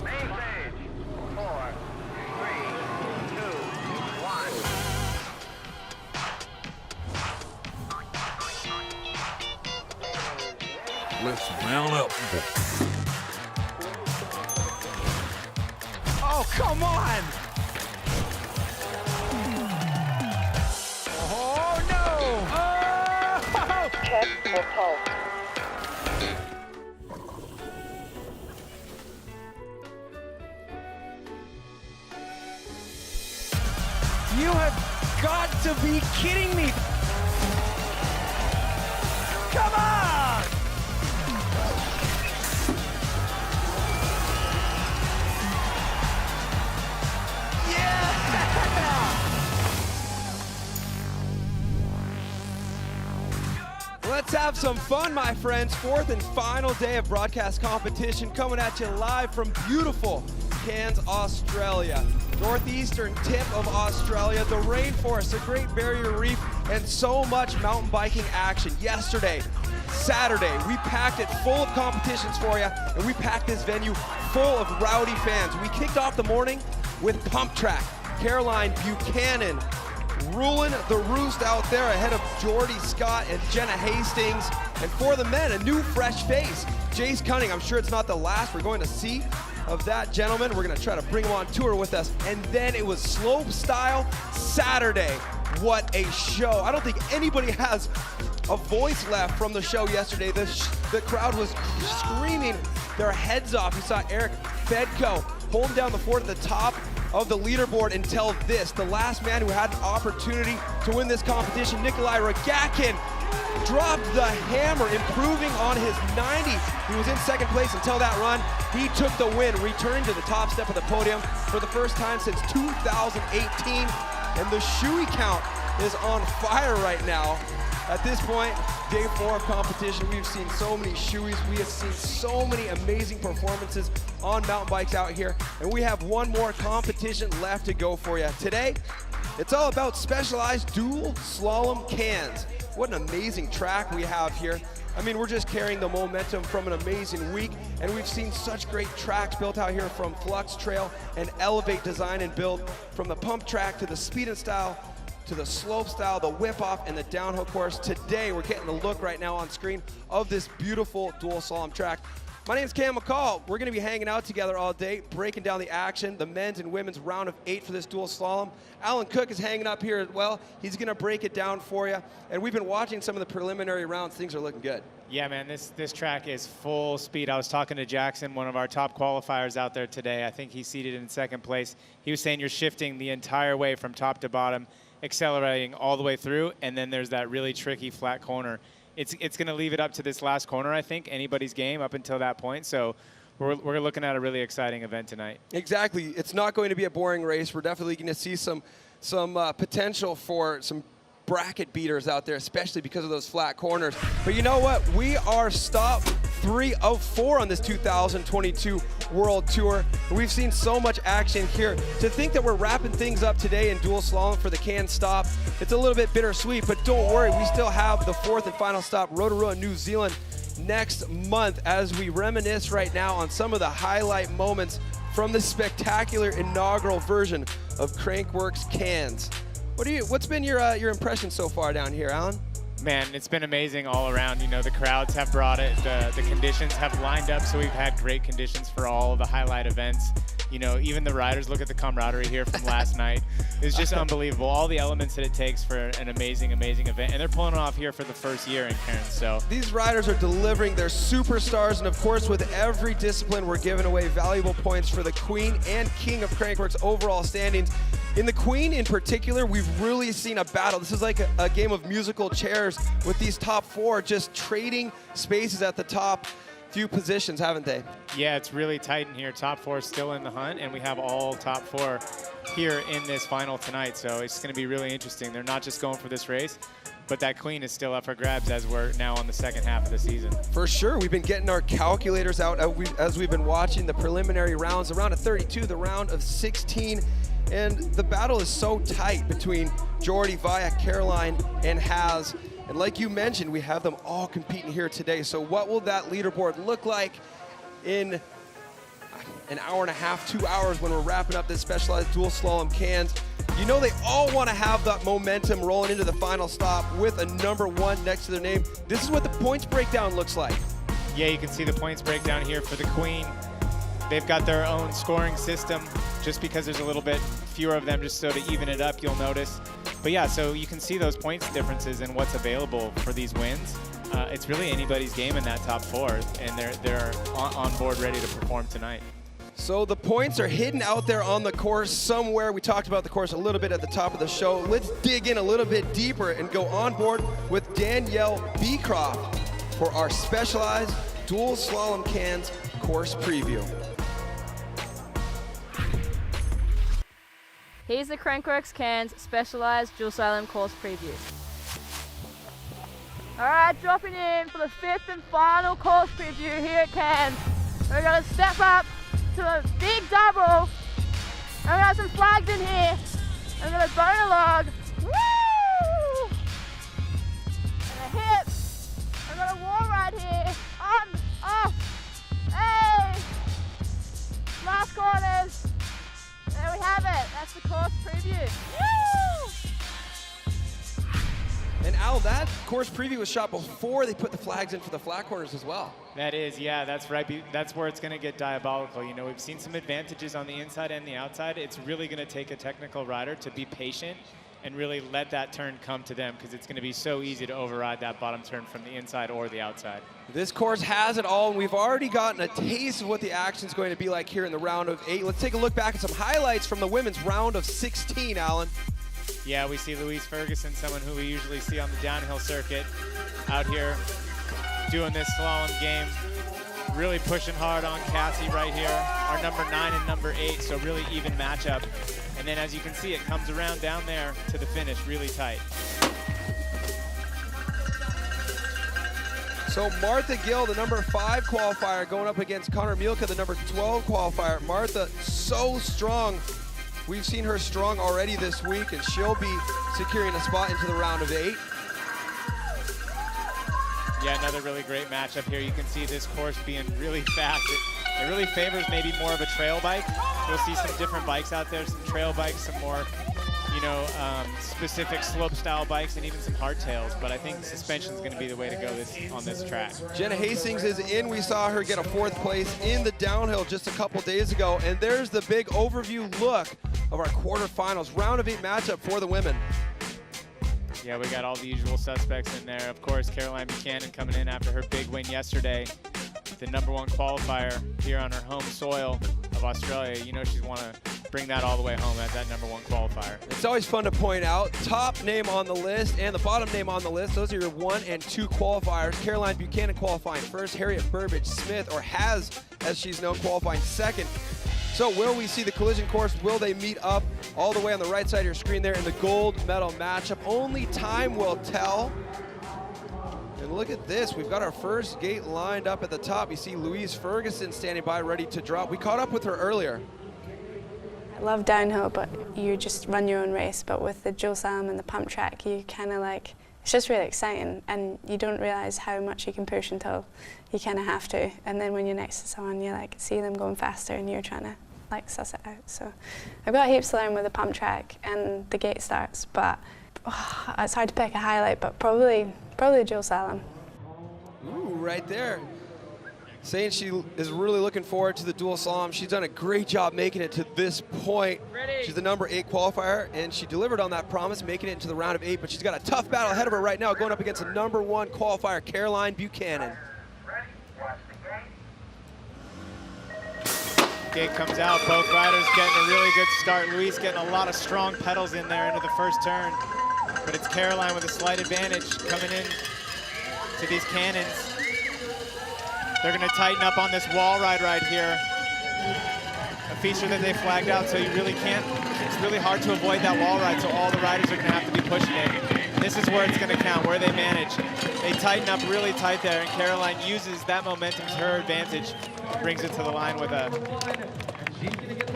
Main stage. 4, 3, 2, 1. Let's mount up. Oh, come on! Oh, no! Oh! Check for pulse. You have got to be kidding me! Come on! Yeah! Let's have some fun, my friends. Fourth and final day of broadcast competition coming at you live from beautiful Cairns, Australia. Northeastern tip of Australia, the rainforest, the Great Barrier Reef, and so much mountain biking action. Yesterday, Saturday, we packed it full of competitions for you, and we packed this venue full of rowdy fans. We kicked off the morning with Pump Track. Caroline Buchanan ruling the roost out there ahead of Jordy Scott and Jenna Hastings. And for the men, a new fresh face, Jace Cunning. I'm sure it's not the last we're going to see of that gentleman. We're gonna try to bring him on tour with us. And then it was slope style Saturday. What a show. I don't think anybody has a voice left from the show yesterday. The crowd was screaming their heads off. You saw Eric Fedko holding down the fort at the top of the leaderboard until this. The last man who had an opportunity to win this competition, Nikolai Rogakin, dropped the hammer, improving on his 90. He was in second place until that run. He took the win, returning to the top step of the podium for the first time since 2018. And the shoey count is on fire right now. At this point, day 4 of competition, we've seen so many shoeys. We have seen so many amazing performances on mountain bikes out here. And we have one more competition left to go for you. Today, it's all about specialized dual slalom cans. What an amazing track we have here. I mean, we're just carrying the momentum from an amazing week, and we've seen such great tracks built out here from Flux Trail and Elevate Design and Build, from the pump track to the speed and style, to the slope style, the whip off, and the downhill course. Today, we're getting a look right now on screen of this beautiful dual slalom track. My name's Cam McCall. We're gonna be hanging out together all day, breaking down the action, the men's and women's round of 8 for this dual slalom. Alan Cook is hanging up here as well. He's gonna break it down for you. And we've been watching some of the preliminary rounds. Things are looking good. Yeah, man, this track is full speed. I was talking to Jackson, one of our top qualifiers out there today. I think he's seated in second place. He was saying you're shifting the entire way from top to bottom, accelerating all the way through, and then there's that really tricky flat corner. It's going to leave it up to this last corner, I think, anybody's game up until that point. So we're looking at a really exciting event tonight. Exactly. It's not going to be a boring race. We're definitely going to see some potential for some bracket beaters out there, especially because of those flat corners. But you know what? We are stop 3 of 4 on this 2022 World Tour. We've seen so much action here. To think that we're wrapping things up today in dual slalom for the Cairns stop, it's a little bit bittersweet, but don't worry, we still have the 4th and final stop, Rotorua, New Zealand, next month, as we reminisce right now on some of the highlight moments from the spectacular inaugural version of Crankworx Cairns. What's been your impression so far down here, Alan? Man, it's been amazing all around. You know, the crowds have brought it. The conditions have lined up, so we've had great conditions for all of the highlight events. You know, even the riders, look at the camaraderie here from last night. It's just unbelievable. All the elements that it takes for an amazing, amazing event. And they're pulling it off here for the first year in Cairns. So these riders are delivering. They're superstars. And of course, with every discipline, we're giving away valuable points for the queen and king of Crankworx overall standings. In the queen in particular, we've really seen a battle. This is like a game of musical chairs with these top 4 just trading spaces at the top few positions, haven't they? Yeah, it's really tight in here. Top 4 still in the hunt, and we have all top 4 here in this final tonight. So it's going to be really interesting. They're not just going for this race, but that queen is still up for grabs as we're now on the second half of the season. For sure. We've been getting our calculators out as we've been watching the preliminary rounds, the round of 32, the round of 16. And the battle is so tight between Jordy, Via, Caroline, and Haz. And like you mentioned, we have them all competing here today. So what will that leaderboard look like in an hour and a half, 2 hours when we're wrapping up this Specialized Dual Slalom Cairns. You know they all want to have that momentum rolling into the final stop with a #1 next to their name. This is what the points breakdown looks like. Yeah, you can see the points breakdown here for the Queen. They've got their own scoring system just because there's a little bit fewer of them, just so to even it up, you'll notice. But yeah, so you can see those points differences and what's available for these wins. It's really anybody's game in that top 4, and they're on board ready to perform tonight. So the points are hidden out there on the course somewhere. We talked about the course a little bit at the top of the show. Let's dig in a little bit deeper and go on board with Danielle Beecroft for our Specialized Dual Slalom Cairns course preview. Here's the Crankworx Cairns Specialized Dual Slalom course preview. Alright, dropping in for the 5th and final course preview here at Cairns. We're going to step up to a big double. And we have some flags in here. I'm going to burn a log. Woo! And a hip. I've got a wall right here. On, off. Hey! Last corners. There we have it. That's the course preview. Woo! And Al, that course preview was shot before they put the flags in for the flat corners as well. That is, yeah, that's right. That's where it's going to get diabolical. You know, we've seen some advantages on the inside and the outside. It's really going to take a technical rider to be patient and really let that turn come to them, because it's going to be so easy to override that bottom turn from the inside or the outside. This course has it all, and we've already gotten a taste of what the action's going to be like here in the round of 8. Let's take a look back at some highlights from the women's round of 16, Alan. Yeah, we see Louise Ferguson, someone who we usually see on the downhill circuit, out here doing this slalom game, really pushing hard on Cassie right here, our number 9 and number 8, so really even matchup. And then as you can see, it comes around down there to the finish really tight. So Martha Gill, the number 5 qualifier, going up against Connor Mielke, the number 12 qualifier. Martha, so strong. We've seen her strong already this week, and she'll be securing a spot into the round of 8. Yeah, another really great matchup here. You can see this course being really fast. It really favors maybe more of a trail bike. You'll see some different bikes out there, some trail bikes, some more, you know, specific slope style bikes, and even some hardtails. But I think suspension is going to be the way to go on this track. Jenna Hastings is in. We saw her get a 4th place in the downhill just a couple days ago. And there's the big overview look of our quarterfinals, round of 8 matchup for the women. Yeah, we got all the usual suspects in there. Of course, Caroline Buchanan coming in after her big win yesterday, the number 1 qualifier here on her home soil of Australia. You know she's want to bring that all the way home as that number 1 qualifier. It's always fun to point out, top name on the list and the bottom name on the list, those are your 1 and 2 qualifiers. Caroline Buchanan qualifying first, Harriet Burbage Smith, or has, as she's known, qualifying second. So will we see the collision course? Will they meet up all the way on the right side of your screen there in the gold medal matchup? Only time will tell. And look at this, we've got our first gate lined up at the top. You see Louise Ferguson standing by, ready to drop. We caught up with her earlier. I love downhill, but you just run your own race. But with the dual slalom and the pump track, you kind of like, it's just really exciting, and you don't realize how much you can push until you kind of have to. And then when you're next to someone, you like see them going faster, and you're trying to like suss it out. So I've got heaps to learn with the pump track and the gate starts, but it's hard to pick a highlight, but probably dual slalom. Ooh, right there. Saying she is really looking forward to the dual slalom. She's done a great job making it to this point. She's the number 8 qualifier, and she delivered on that promise, making it into the round of 8, but she's got a tough battle ahead of her right now, going up against the number 1 qualifier, Caroline Buchanan. Gate comes out, both riders getting a really good start. Louise getting a lot of strong pedals in there into the first turn, but it's Caroline with a slight advantage coming in to these cannons. They're going to tighten up on this wall ride right here, a feature that they flagged out, so you really can't, it's really hard to avoid that wall ride, so all the riders are going to have to be pushing it. And this is where it's going to count, where they manage. They tighten up really tight there, and Caroline uses that momentum to her advantage, brings it to the line with a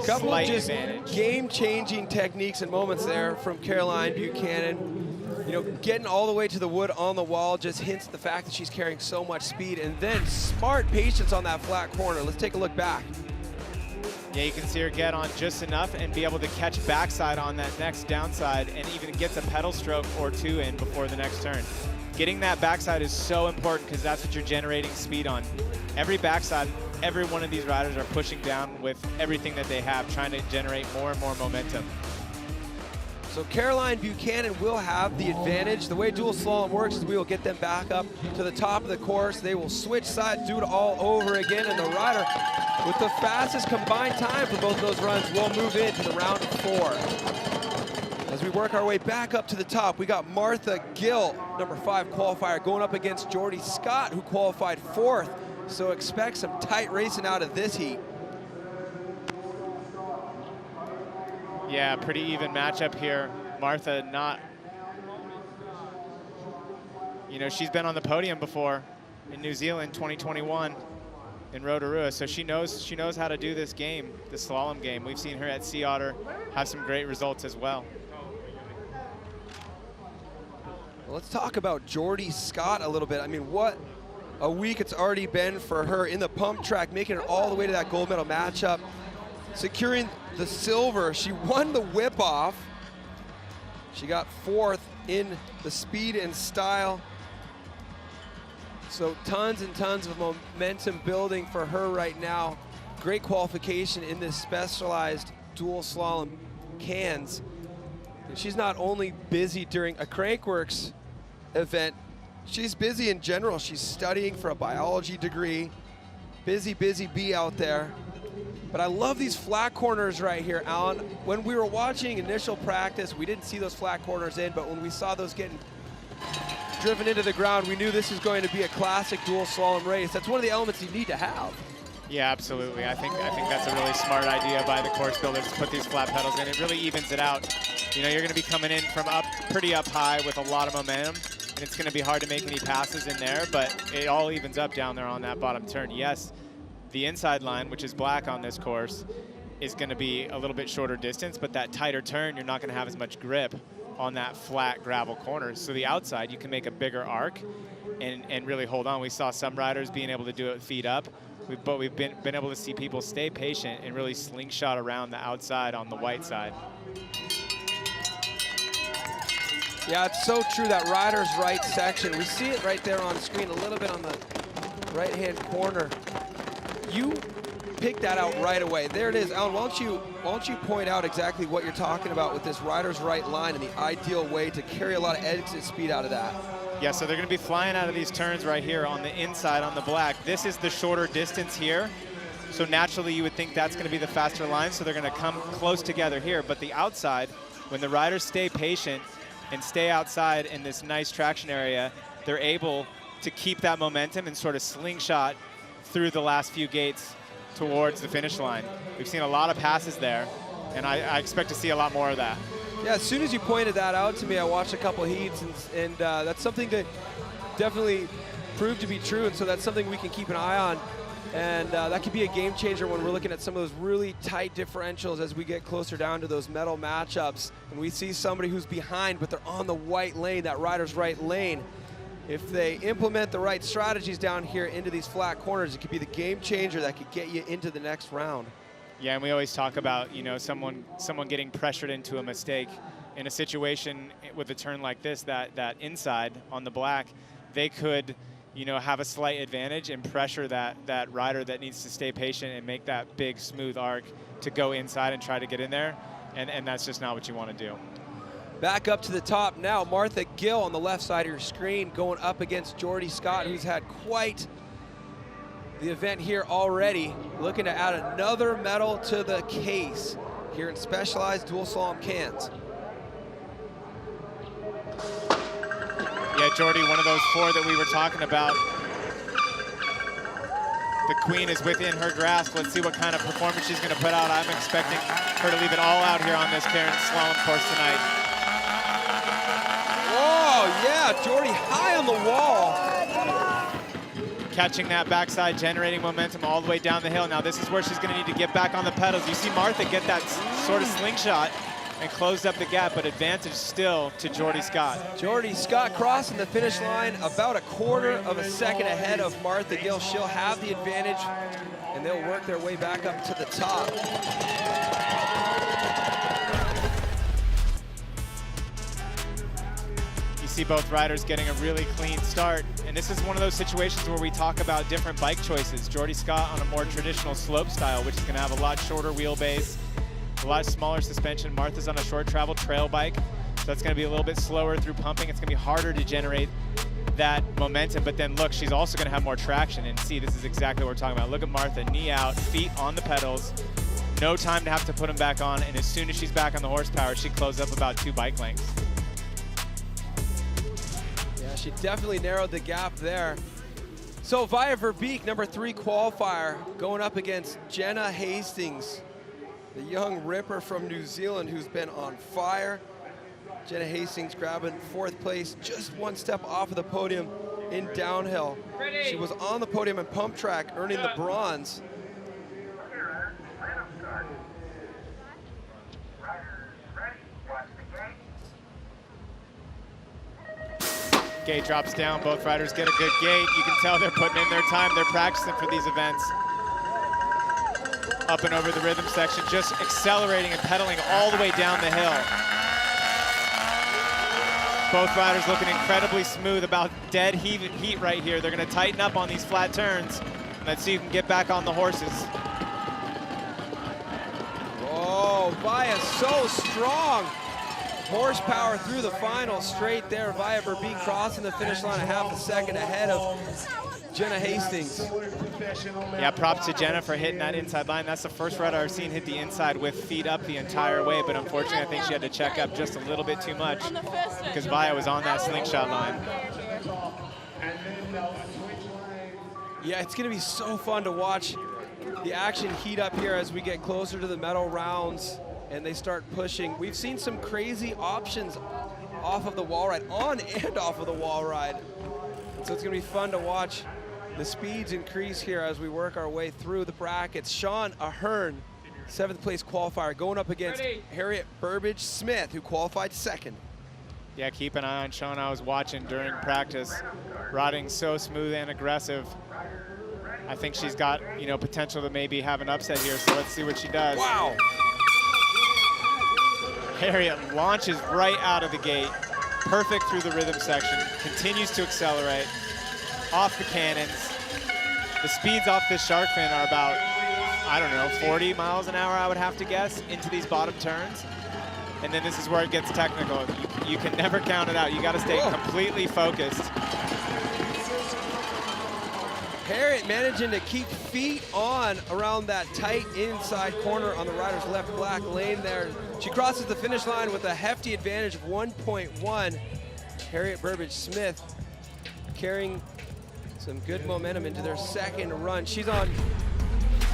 Couple of just advantage. game-changing techniques and moments there from Caroline Buchanan. You know, getting all the way to the wood on the wall just hints at the fact that she's carrying so much speed, and then smart patience on that flat corner. Let's take a look back. Yeah, you can see her get on just enough and be able to catch backside on that next downside and even gets a pedal stroke or two in before the next turn. Getting that backside is so important because that's what you're generating speed on. Every backside, every one of these riders are pushing down with everything that they have, trying to generate more and more momentum. So Caroline Buchanan will have the advantage. The way dual slalom works is we will get them back up to the top of the course. They will switch sides, do it all over again, and the rider with the fastest combined time for both of those runs will move into the round of 4. As we work our way back up to the top, we got Martha Gill, number 5 qualifier, going up against Jordy Scott, who qualified 4th. So expect some tight racing out of this heat. Yeah, pretty even matchup here. Martha not, you know, she's been on the podium before in New Zealand 2021 in Rotorua, so she knows how to do this game, the slalom game. We've seen her at Sea Otter have some great results as well. Well, let's talk about Jordy Scott a little bit. I mean, what a week it's already been for her in the pump track, making it all the way to that gold medal matchup, securing the silver. She won the whip off. She got 4th in the speed and style. So tons and tons of momentum building for her right now. Great qualification in this specialized dual slalom Cairns. And she's not only busy during a Crankworx event, she's busy in general. She's studying for a biology degree. Busy bee out there. But I love these flat corners right here, Alan. When we were watching initial practice, we didn't see those flat corners in, but when we saw those getting driven into the ground, we knew this is going to be a classic dual slalom race. That's one of the elements you need to have. Yeah, absolutely. I think that's a really smart idea by the course builders to put these flat pedals in. It really evens it out. You know, you're going to be coming in from pretty up high with a lot of momentum, and it's going to be hard to make any passes in there, but it all evens up down there on that bottom turn. Yes, the inside line, which is black on this course, is going to be a little bit shorter distance, but that tighter turn, you're not going to have as much grip on that flat gravel corner. So the outside, you can make a bigger arc and really hold on. We saw some riders being able to do it feet up, but we've been able to see people stay patient and really slingshot around the outside on the white side. Yeah, it's so true, that rider's right section. We see it right there on screen, a little bit on the right-hand corner. You picked that out right away. There it is. Alan, why don't you point out exactly what you're talking about with this rider's right line and the ideal way to carry a lot of exit speed out of that? Yeah, so they're going to be flying out of these turns right here on the inside on the black. This is the shorter distance here. So naturally you would think that's going to be the faster line, so they're going to come close together here. But the outside, when the riders stay patient and stay outside in this nice traction area, they're able to keep that momentum and sort of slingshot through the last few gates towards the finish line. We've seen a lot of passes there, and I expect to see a lot more of that. Yeah, as soon as you pointed that out to me, I watched a couple heats, and that's something that definitely proved to be true, and so that's something we can keep an eye on. And that could be a game changer when we're looking at some of those really tight differentials as we get closer down to those medal matchups. And we see somebody who's behind, but they're on the white lane, that rider's right lane. If they implement the right strategies down here into these flat corners, it could be the game changer that could get you into the next round. Yeah, and we always talk about, you know, someone getting pressured into a mistake. In a situation with a turn like this, that inside on the black, they could, you know, have a slight advantage and pressure that rider that needs to stay patient and make that big smooth arc to go inside and try to get in there, and that's just not what you want to do. Back up to the top now, Martha Gill on the left side of your screen going up against Jordy Scott, who's had quite the event here already, looking to add another medal to the case here in specialized dual slalom Cairns. Yeah, Jordy, one of those 4 that we were talking about. The queen is within her grasp. Let's see what kind of performance she's going to put out. I'm expecting her to leave it all out here on this Cairns slalom course tonight. Oh yeah, Jordy high on the wall. Catching that backside, generating momentum all the way down the hill. Now this is where she's going to need to get back on the pedals. You see Martha get that sort of slingshot and closed up the gap, but advantage still to Jordy Scott. Jordy Scott crossing the finish line about a quarter of a second ahead of Martha Gill. She'll have the advantage, and they'll work their way back up to the top. You see both riders getting a really clean start, and this is one of those situations where we talk about different bike choices. Jordy Scott on a more traditional slope style, which is going to have a lot shorter wheelbase, a lot smaller suspension. Martha's on a short travel trail bike, so that's going to be a little bit slower through pumping. It's going to be harder to generate that momentum, but then look, she's also going to have more traction, and see, this is exactly what we're talking about. Look at Martha, knee out, feet on the pedals, no time to have to put them back on, and as soon as she's back on the horsepower, she closed up about 2 bike lengths. Yeah, she definitely narrowed the gap there. So Via Verbeek, number 3 qualifier, going up against Jenna Hastings, the young ripper from New Zealand who's been on fire. Jenna Hastings grabbing 4th place, just 1 step off of the podium in downhill. She was on the podium in pump track, earning the bronze. Gate drops down, both riders get a good gate. You can tell they're putting in their time, they're practicing for these events. Up and over the rhythm section, just accelerating and pedaling all the way down the hill. Both riders looking incredibly smooth, about dead heat right here. They're gonna tighten up on these flat turns. Let's see who can get back on the horses. Oh, Via so strong. Horsepower through the final straight there. Via Verbeek crossing the finish line a half a second ahead of Jenna Hastings. Yeah, props to Jenna for hitting that inside line. That's the first rider I've seen hit the inside with feet up the entire way, but unfortunately I think she had to check up just a little bit too much because Via was on that slingshot line. Yeah, it's gonna be so fun to watch the action heat up here as we get closer to the medal rounds and they start pushing. We've seen some crazy options off of the wall ride, on and off of the wall ride. So it's gonna be fun to watch the speeds increase here as we work our way through the brackets. Sean Ahern, 7th place qualifier, going up against Harriet Burbage Smith, who qualified 2nd. Yeah, keep an eye on Sean. I was watching during practice, riding so smooth and aggressive. I think she's got, you know, potential to maybe have an upset here, so let's see what she does. Wow. Harriet launches right out of the gate, perfect through the rhythm section, continues to accelerate off the cannons. The speeds off this shark fin are about, I don't know, 40 miles an hour, I would have to guess, into these bottom turns. And then this is where it gets technical. You can never count it out. You got to stay completely focused. Harriet managing to keep feet on around that tight inside corner on the rider's left black lane there. She crosses the finish line with a hefty advantage of 1.1. Harriet Burbage Smith carrying some good momentum into their 2nd run. She's on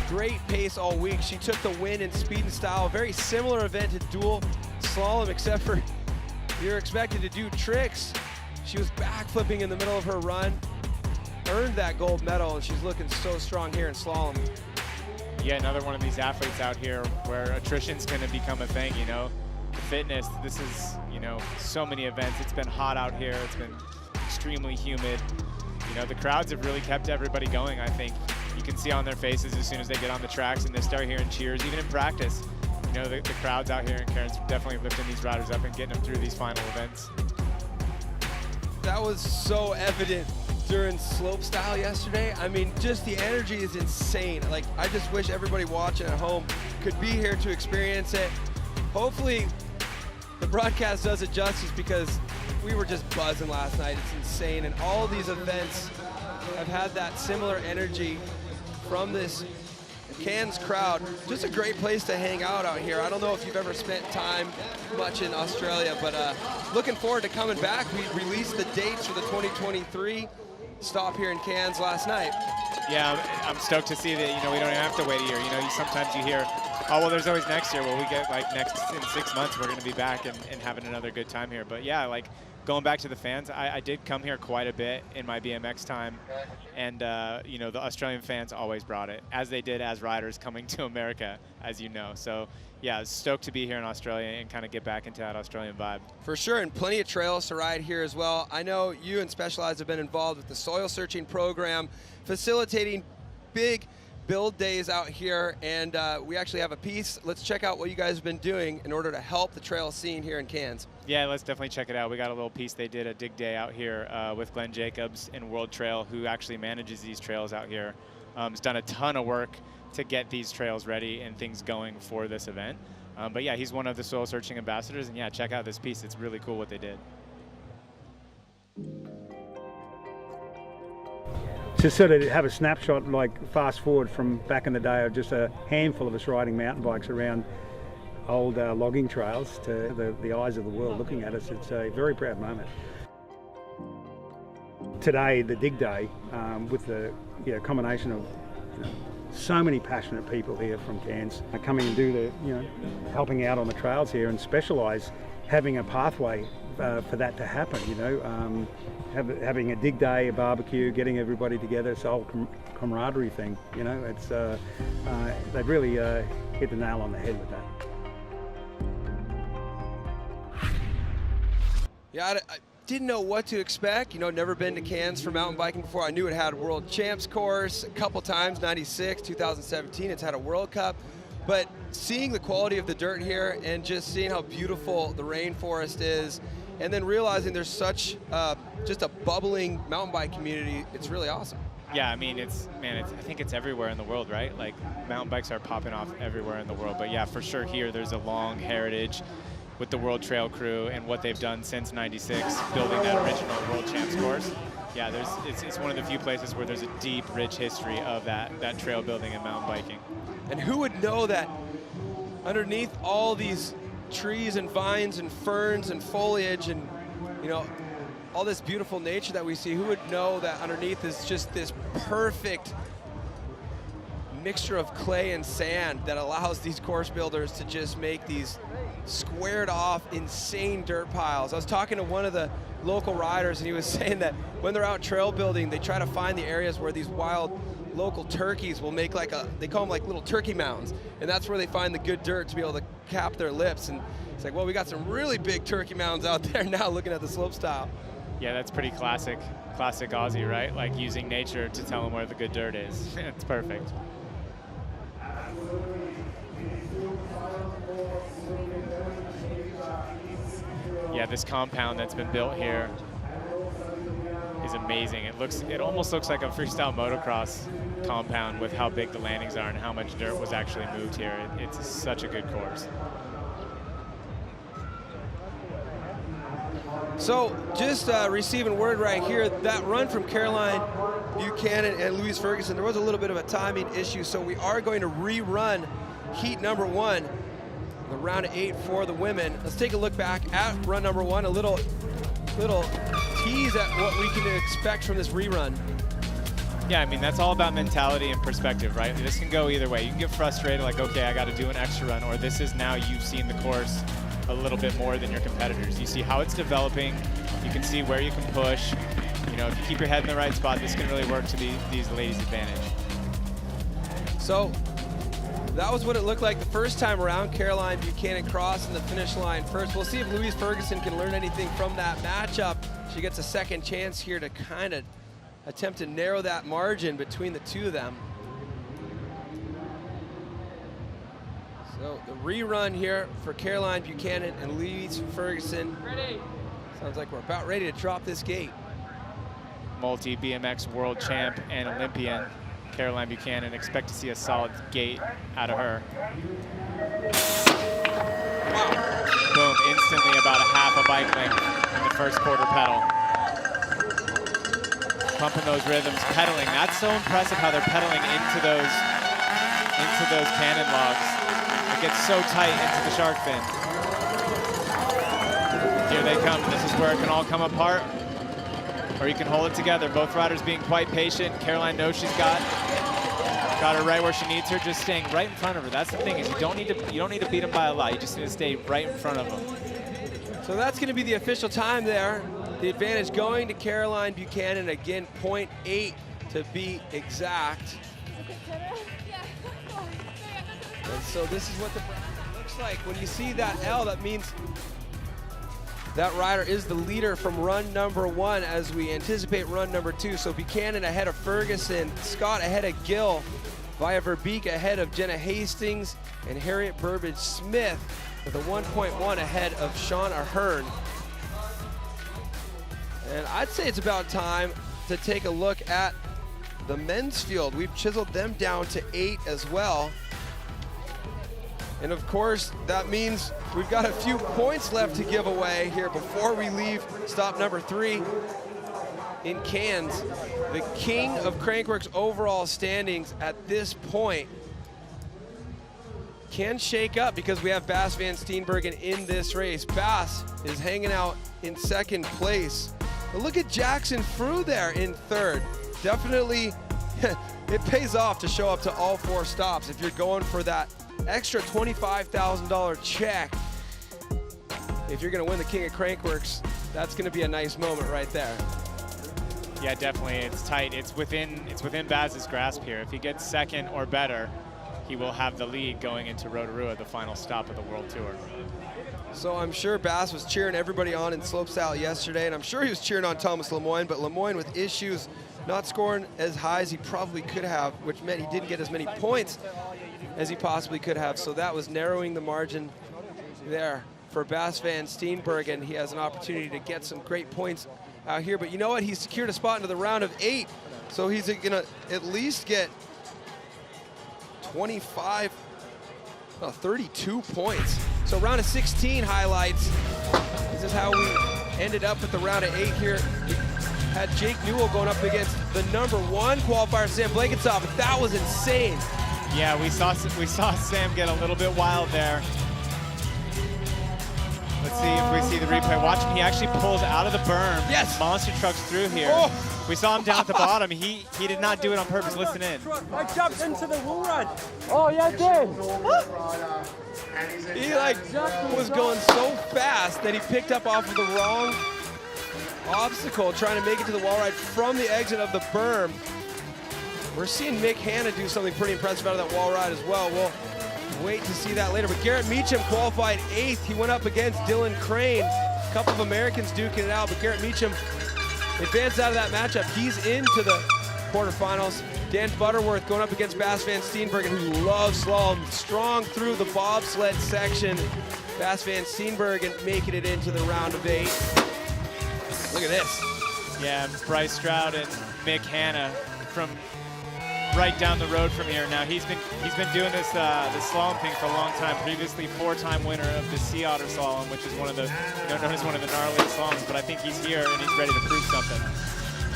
great pace all week. She took the win in speed and style. Very similar event to Dual Slalom, except for you're expected to do tricks. She was backflipping in the middle of her run, earned that gold medal, and she's looking so strong here in slalom. Yeah, another one of these athletes out here where attrition's going to become a thing, you know. Fitness, this is, you know, so many events. It's been hot out here. It's been extremely humid. You know, the crowds have really kept everybody going, I think. You can see on their faces as soon as they get on the tracks and they start hearing cheers, even in practice. You know, the crowds out here in Cairns definitely lifting these riders up and getting them through these final events. That was so evident during slope style yesterday. I mean, just the energy is insane. Like, I just wish everybody watching at home could be here to experience it. Hopefully the broadcast does it justice, because we were just buzzing last night. It's insane, and all of these events have had that similar energy from this Cairns crowd. Just a great place to hang out here. I don't know if you've ever spent time much in Australia, but looking forward to coming back. We released the dates for the 2023 stop here in Cairns last night. Yeah, I'm stoked to see that, you know, we don't even have to wait a year. You know, sometimes you hear, oh, well, there's always next year. Well, we get, like, in 6 months, we're going to be back and having another good time here. But, yeah, like, going back to the fans, I did come here quite a bit in my BMX time, and you know, the Australian fans always brought it, as they did as riders coming to America, as you know. So yeah, stoked to be here in Australia and kind of get back into that Australian vibe. For sure, and plenty of trails to ride here as well. I know you and Specialized have been involved with the soil searching program, facilitating big build days out here, and we actually have a piece. Let's check out what you guys have been doing in order to help the trail scene here in Cairns. Yeah, let's definitely check it out. We got a little piece. They did a dig day out here with Glenn Jacobs in World Trail, who actually manages these trails out here. Has done a ton of work to get these trails ready and things going for this event. But yeah, he's one of the soil searching ambassadors, and yeah, check out this piece. It's really cool what they did. To sort of have a snapshot, like fast forward from back in the day of just a handful of us riding mountain bikes around old logging trails to the eyes of the world looking at us, it's a very proud moment. Today, the dig day, with the combination of so many passionate people here from Cairns coming and do the, helping out on the trails here, and Specialise having a pathway for that to happen, having a dig day, a barbecue, getting everybody together, it's a whole camaraderie thing, it's, they've really hit the nail on the head with that. Yeah, I didn't know what to expect. Never been to Cairns for mountain biking before. I knew it had a World Champs course a couple times, 96, 2017. It's had a World Cup. But seeing the quality of the dirt here and just seeing how beautiful the rainforest is, and then realizing there's such just a bubbling mountain bike community, it's really awesome. Yeah, I mean, I think it's everywhere in the world, right? Like, mountain bikes are popping off everywhere in the world. But yeah, for sure here, there's a long heritage with the World Trail crew and what they've done since '96, building that original World Champs course. Yeah, it's one of the few places where there's a deep, rich history of that trail building and mountain biking. And who would know that underneath all these trees and vines and ferns and foliage and, all this beautiful nature that we see, who would know that underneath is just this perfect mixture of clay and sand that allows these course builders to just make these squared off, insane dirt piles. I was talking to one of the local riders, and he was saying that when they're out trail building, they try to find the areas where these wild local turkeys will make they call them like little turkey mounds, and that's where they find the good dirt to be able to cap their lips. And it's like, well, we got some really big turkey mounds out there now looking at the slope style. Yeah, that's pretty classic Aussie, right? Like using nature to tell them where the good dirt is. It's perfect. Yeah, this compound that's been built here is amazing. It almost looks like a freestyle motocross compound with how big the landings are and how much dirt was actually moved here. It's such a good course. So just receiving word right here, that run from Caroline Buchanan and Louise Ferguson, there was a little bit of a timing issue, so we are going to rerun heat number 1, the round of 8 for the women. Let's take a look back at run number 1, a little tease at what we can expect from this rerun. Yeah, I mean, that's all about mentality and perspective, right? This can go either way. You can get frustrated, like, okay, I got to do an extra run, or this is now you've seen the course a little bit more than your competitors. You see how it's developing. You can see where you can push. If you keep your head in the right spot, this can really work to these ladies' advantage. So that was what it looked like the first time around. Caroline Buchanan crossing the finish line first. We'll see if Louise Ferguson can learn anything from that matchup. She gets a second chance here to kind of attempt to narrow that margin between the two of them. So the rerun here for Caroline Buchanan and Louise Ferguson. Ready. Sounds like we're about ready to drop this gate. Multi-BMX world champ and Olympian Caroline Buchanan. Expect to see a solid gate out of her. Boom, instantly about a half a bike length in the first quarter pedal. Pumping those rhythms, pedaling. That's so impressive how they're pedaling into those cannon logs. It gets so tight into the shark fin. Here they come. This is where it can all come apart, or you can hold it together. Both riders being quite patient. Caroline knows she's got her right where she needs her, just staying right in front of her. That's the thing, is you don't need to beat them by a lot. You just need to stay right in front of them. So that's going to be the official time there. The advantage going to Caroline Buchanan, again, 0.8 to be exact. And so this is what the bracket looks like. When you see that L, that means that rider is the leader from run number 1 as we anticipate run number 2. So Buchanan ahead of Ferguson, Scott ahead of Gill, via Verbeek ahead of Jenna Hastings, and Harriet Burbage Smith with a 1.1 ahead of Sean Ahern. And I'd say it's about time to take a look at the men's field. We've chiseled them down to 8 as well. And of course, that means we've got a few points left to give away here before we leave stop number 3 in Cairns. The king of Crankworx overall standings at this point can shake up because we have Bas van Steenbergen in this race. Bas is hanging out in 2nd place. But look at Jackson Frew there in 3rd. Definitely, it pays off to show up to all 4 stops if you're going for that extra $25,000 check. If you're gonna win the King of Crankworx, that's gonna be a nice moment right there. Yeah, definitely, it's tight. It's within Baz's grasp here. If he gets 2nd or better, he will have the lead going into Rotorua, the final stop of the World Tour. So I'm sure Bas was cheering everybody on in slopestyle yesterday, and I'm sure he was cheering on Thomas Lemoyne, but Lemoyne with issues, not scoring as high as he probably could have, which meant he didn't get as many points as he possibly could have. So that was narrowing the margin there for Bas van Steenbergen. He has an opportunity to get some great points out here, but you know what? He's secured a spot into the round of 8, so he's gonna at least get 32 points. So round of 16 highlights. This is how we ended up with the round of 8 here. We had Jake Newell going up against the number 1 qualifier, Sam Blankenstock, but that was insane. Yeah, we saw Sam get a little bit wild there. Let's see if we see the replay. Watch him, he actually pulls out of the berm. Yes. Monster trucks through here. Oh. We saw him down at the bottom. He did not do it on purpose. Listen in. I jumped into the wall ride. Oh, yeah, I did. He was going so fast that he picked up off of the wrong obstacle, trying to make it to the wall ride from the exit of the berm. We're seeing Mick Hanna do something pretty impressive out of that wall ride as well. We'll wait to see that later. But Garrett Meacham qualified 8th. He went up against Dylan Crane. A couple of Americans duking it out, but Garrett Meacham advanced out of that matchup. He's into the quarterfinals. Dan Butterworth going up against Bas van Steenbergen, who loves slalom, strong through the bobsled section. Bas van Steenbergen making it into the round of 8. Look at this. Yeah, Bryce Stroud and Mick Hanna from right down the road from here. Now he's been doing this slalom thing for a long time. Previously 4-time winner of the Sea Otter Slalom, which is one of the known as one of the gnarliest slaloms. But I think he's here and he's ready to prove something.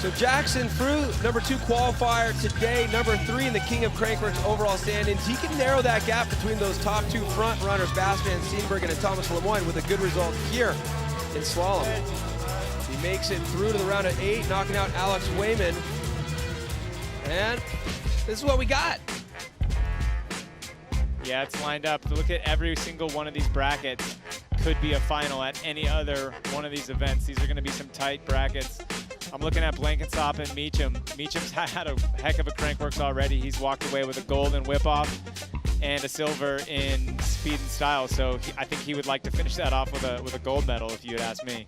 So Jackson Frew, number 2 qualifier today, number 3 in the King of Crankworx overall standings. He can narrow that gap between those top 2 front runners, Bas van Steenbergen and Thomas Lemoyne, with a good result here in slalom. He makes it through to the round of 8, knocking out Alex Wayman. And this is what we got. Yeah, it's lined up. Look at every single one of these brackets. Could be a final at any other one of these events. These are going to be some tight brackets. I'm looking at Blankenstock and Meacham. Meacham's had a heck of a Crankworx already. He's walked away with a gold in whip-off and a silver in speed and style. So I think he would like to finish that off with a gold medal, if you would ask me.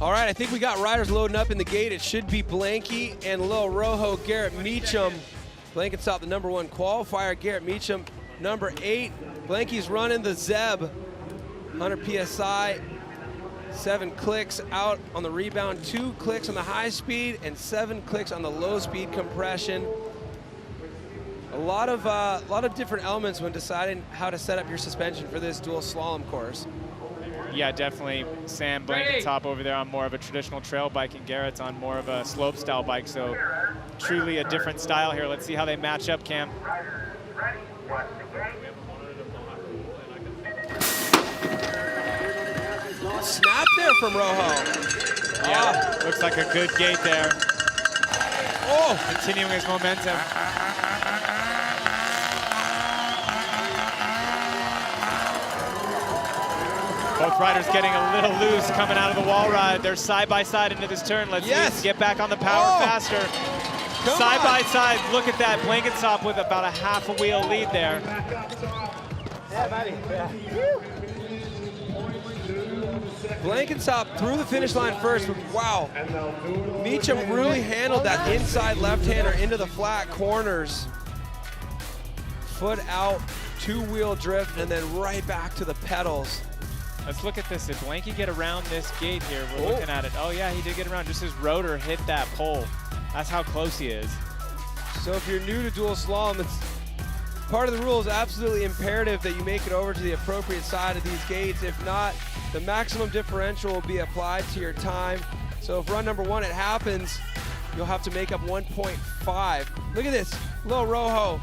All right, I think we got riders loading up in the gate. It should be Blanky and Lil Rojo, Garrett Meacham. Blankenstock, the number 1 qualifier. Garrett Meacham, number 8. Blanky's running the Zeb, 100 PSI. 7 clicks out on the rebound, 2 clicks on the high speed, and 7 clicks on the low speed compression. A lot of different elements when deciding how to set up your suspension for this dual slalom course. Yeah, definitely. Sam Blankenstock over there on more of a traditional trail bike, and Garrett's on more of a slope style bike. So truly a different style here. Let's see how they match up, Cam. Snap there from Rojo. Yeah, looks like a good gate there. Oh, continuing his momentum. Both riders getting a little loose coming out of the wall ride. They're side by side into this turn. Let's see if we get back on the power faster. Side by side, look at that. Blankensop with about a half a wheel lead there. Yeah, buddy. Yeah. Blankensop through the finish line first, but wow. Meacham really handled that inside left-hander into the flat corners. Foot out, two-wheel drift, and then right back to the pedals. Let's look at this. Did Blanky get around this gate here? We're looking at it. Oh yeah, he did get around. Just his rotor hit that pole. That's how close he is. So if you're new to dual slalom, it's part of the rule is absolutely imperative that you make it over to the appropriate side of these gates. If not, the maximum differential will be applied to your time. So if run number one, it happens, you'll have to make up 1.5. Look at this, Lil Rojo,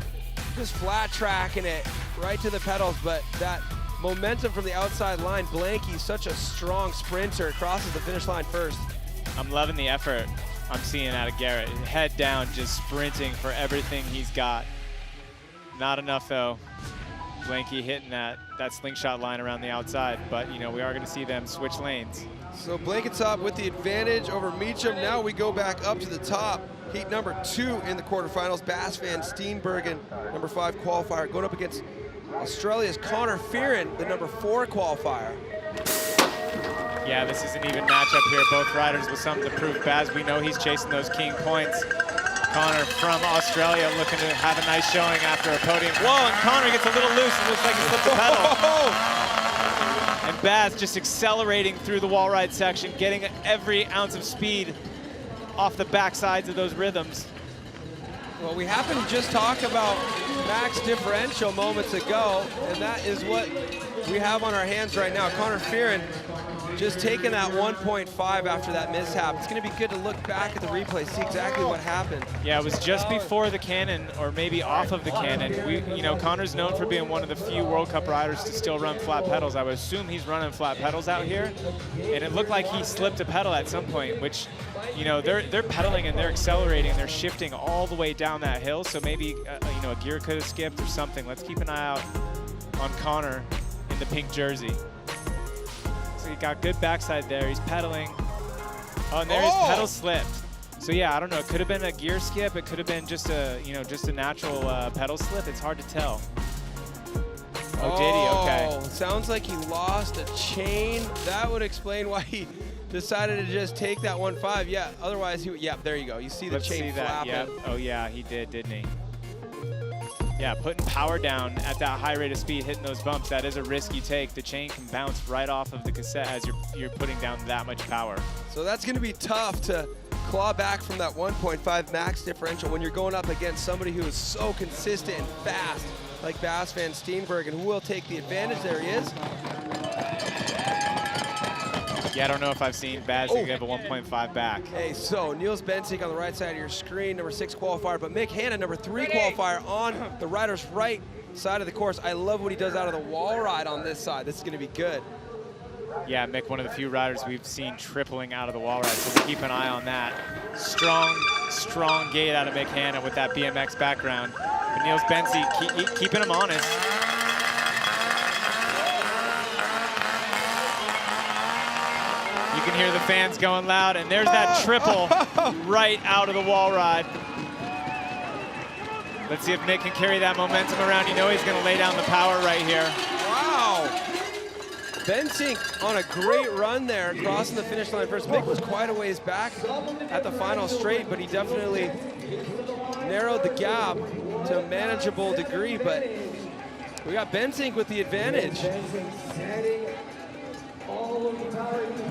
just flat tracking it right to the pedals, but that momentum from the outside line, Blanky, such a strong sprinter, crosses the finish line first. I'm loving the effort I'm seeing out of Garrett. Head down, just sprinting for everything he's got. Not enough though. Blanky hitting that slingshot line around the outside, but you know, we are gonna see them switch lanes. So Blankensop with the advantage over Meacham. Now we go back up to the top. Heat number 2 in the quarterfinals. Bas van Steenbergen, number 5 qualifier, going up against Australia's Connor Fearon, the number 4 qualifier. Yeah, this is an even matchup here. Both riders with something to prove. Baz, we know he's chasing those king points. Connor from Australia looking to have a nice showing after a podium. Whoa, and Connor gets a little loose. It looks like he slipped the pedal. And Baz just accelerating through the wall ride section, getting every ounce of speed off the backsides of those rhythms. Well, we happened to just talk about max differential moments ago, and that is what we have on our hands right now. Connor Fearon just taking that 1.5 after that mishap. It's going to be good to look back at the replay, see exactly what happened. Yeah, it was just before the cannon, or maybe off of the cannon. You know, Connor's known for being one of the few World Cup riders to still run flat pedals. I would assume he's running flat pedals out here, and it looked like he slipped a pedal at some point, which, you know, they're pedaling and they're accelerating, they're shifting all the way down that hill. So maybe you know, a gear could have skipped or something. Let's keep an eye out on Connor in the pink jersey. He got good backside there. He's pedaling. Oh, and there his pedal slipped. So yeah, I don't know. It could have been a gear skip. It could have been just a, you know, just a natural pedal slip. It's hard to tell. Oh, did he? Okay. Sounds like he lost a chain. That would explain why he decided to just take that 1.5. Yeah. Otherwise, yeah. There you go. You see the chain flapping. Yep. Oh yeah, he did, didn't he? Yeah, putting power down at that high rate of speed, hitting those bumps, that is a risk you take. The chain can bounce right off of the cassette as you're putting down that much power. So that's going to be tough to claw back from that 1.5 max differential when you're going up against somebody who is so consistent and fast, like Bas van Steenbergen, who will take the advantage. There he is. Yeah, I don't know if I've seen Baz give a 1.5 back. Hey, so Niels Bensink on the right side of your screen, number 6 qualifier, but Mick Hanna, number 3 qualifier on the rider's right side of the course. I love what he does out of the wall ride on this side. This is going to be good. Yeah, Mick, one of the few riders we've seen tripling out of the wall ride, so we'll keep an eye on that. Strong gait out of Mick Hanna with that BMX background. But Niels Bensink keeping him honest. You can hear the fans going loud, and there's that triple right out of the wall ride. Let's see if Mick can carry that momentum around. You know he's going to lay down the power right here. Wow. Bensink on a great run there, crossing the finish line first. Mick was quite a ways back at the final straight, but he definitely narrowed the gap to a manageable degree, but we got Bensink with the advantage.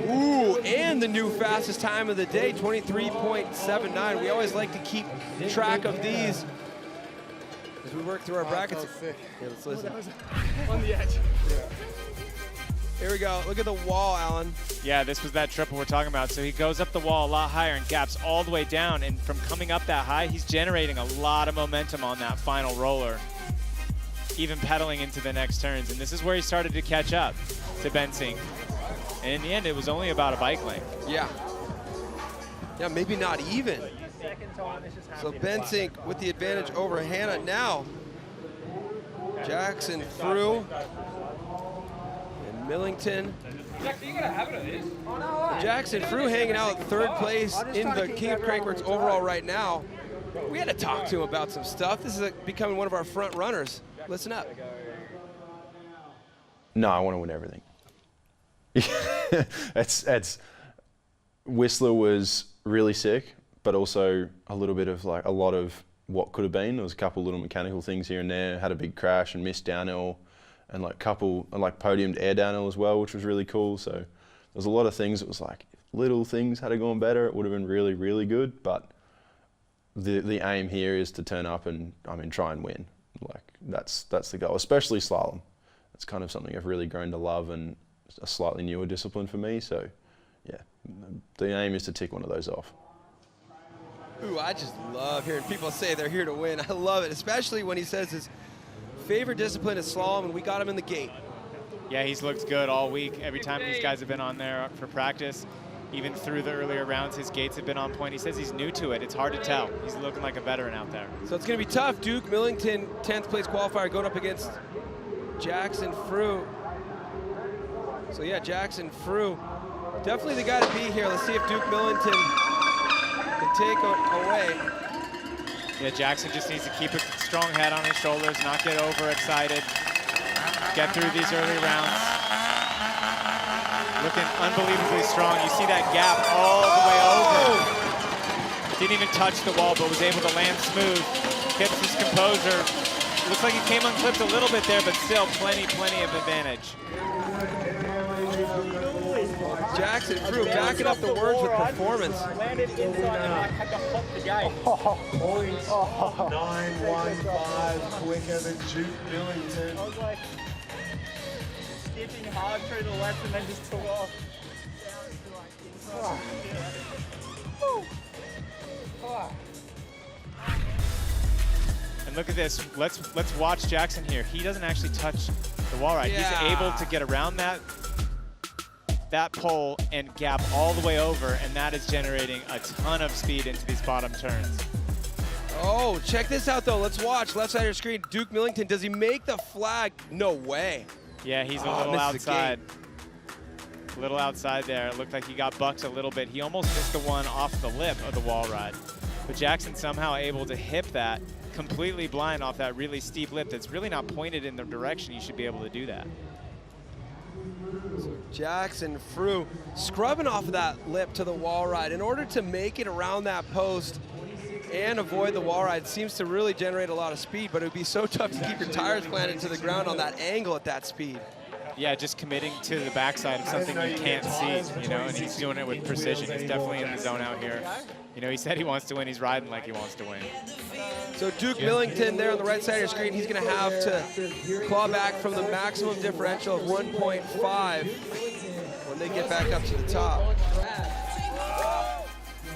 Ooh, and the new fastest time of the day, 23.79. We always like to keep track of these as we work through our brackets. Here, let's listen. On the edge. Here we go. Look at the wall, Alan. Yeah, this was that triple we're talking about. So he goes up the wall a lot higher and gaps all the way down. And from coming up that high, he's generating a lot of momentum on that final roller, even pedaling into the next turns. And this is where he started to catch up to Bensink. And in the end, it was only about a bike length. Yeah. Yeah, maybe not even. So Bensink with the advantage over Hanna now. Jackson through. And Millington Jackson Frew hanging out third place in the King of Crankworx overall right now. We had to talk to him about some stuff. This is becoming one of our front runners. Listen up. No, I want to win everything. It's Whistler was really sick, but also a little bit of like a lot of what could have been. There was a couple little mechanical things here and there. Had a big crash and missed downhill, and like podiumed air downhill as well, which was really cool. So there's a lot of things that was like little things had it gone better, it would have been really, really good. But the aim here is to turn up and try and win. Like that's the goal, especially slalom. It's kind of something I've really grown to love and a slightly newer discipline for me. So yeah, the aim is to tick one of those off. Ooh, I just love hearing people say they're here to win. I love it, especially when he says his favorite discipline is slalom, and we got him in the gate. Yeah, he's looked good all week. Every time these guys have been on there for practice, even through the earlier rounds, his gates have been on point. He says he's new to it. It's hard to tell. He's looking like a veteran out there. So it's going to be tough. Duke Millington, 10th place qualifier, going up against Jackson Frew. So yeah, Jackson Frew, definitely the guy to be here. Let's see if Duke Millington can take away. Yeah, Jackson just needs to keep a strong head on his shoulders, not get overexcited, get through these early rounds. Looking unbelievably strong. You see that gap all the way over. Didn't even touch the wall, but was able to land smooth. Keeps his composure. Looks like he came unclipped a little bit there, but still plenty of advantage. Jackson Frew backing up the words with performance. Landed inside and I had to hop the gate. 915 quicker than Duke Millington. I was like skipping hard through the left and then just took off. And look at this. Let's watch Jackson here. He doesn't actually touch the wall ride. Yeah. He's able to get around that pole and gap all the way over, and that is generating a ton of speed into these bottom turns. Oh, check this out though. Let's watch left side of your screen. Duke Millington, does he make the flag? No way. Yeah, he's a little outside. A little outside there. It looked like he got bucked a little bit. He almost missed the one off the lip of the wall ride. But Jackson somehow able to hip that completely blind off that really steep lip that's really not pointed in the direction you should be able to do that. So Jackson Frew scrubbing off of that lip to the wall ride in order to make it around that post and avoid the wall ride. Seems to really generate a lot of speed, but it would be so tough to keep your tires planted to the ground on that angle at that speed. Yeah, just committing to the backside of something you can't see, you know, and he's doing it with precision. He's definitely in the zone out here. You know, he said he wants to win. He's riding like he wants to win. So Duke Millington there on the right side of your screen, he's going to have to claw back from the maximum differential of 1.5 when they get back up to the top.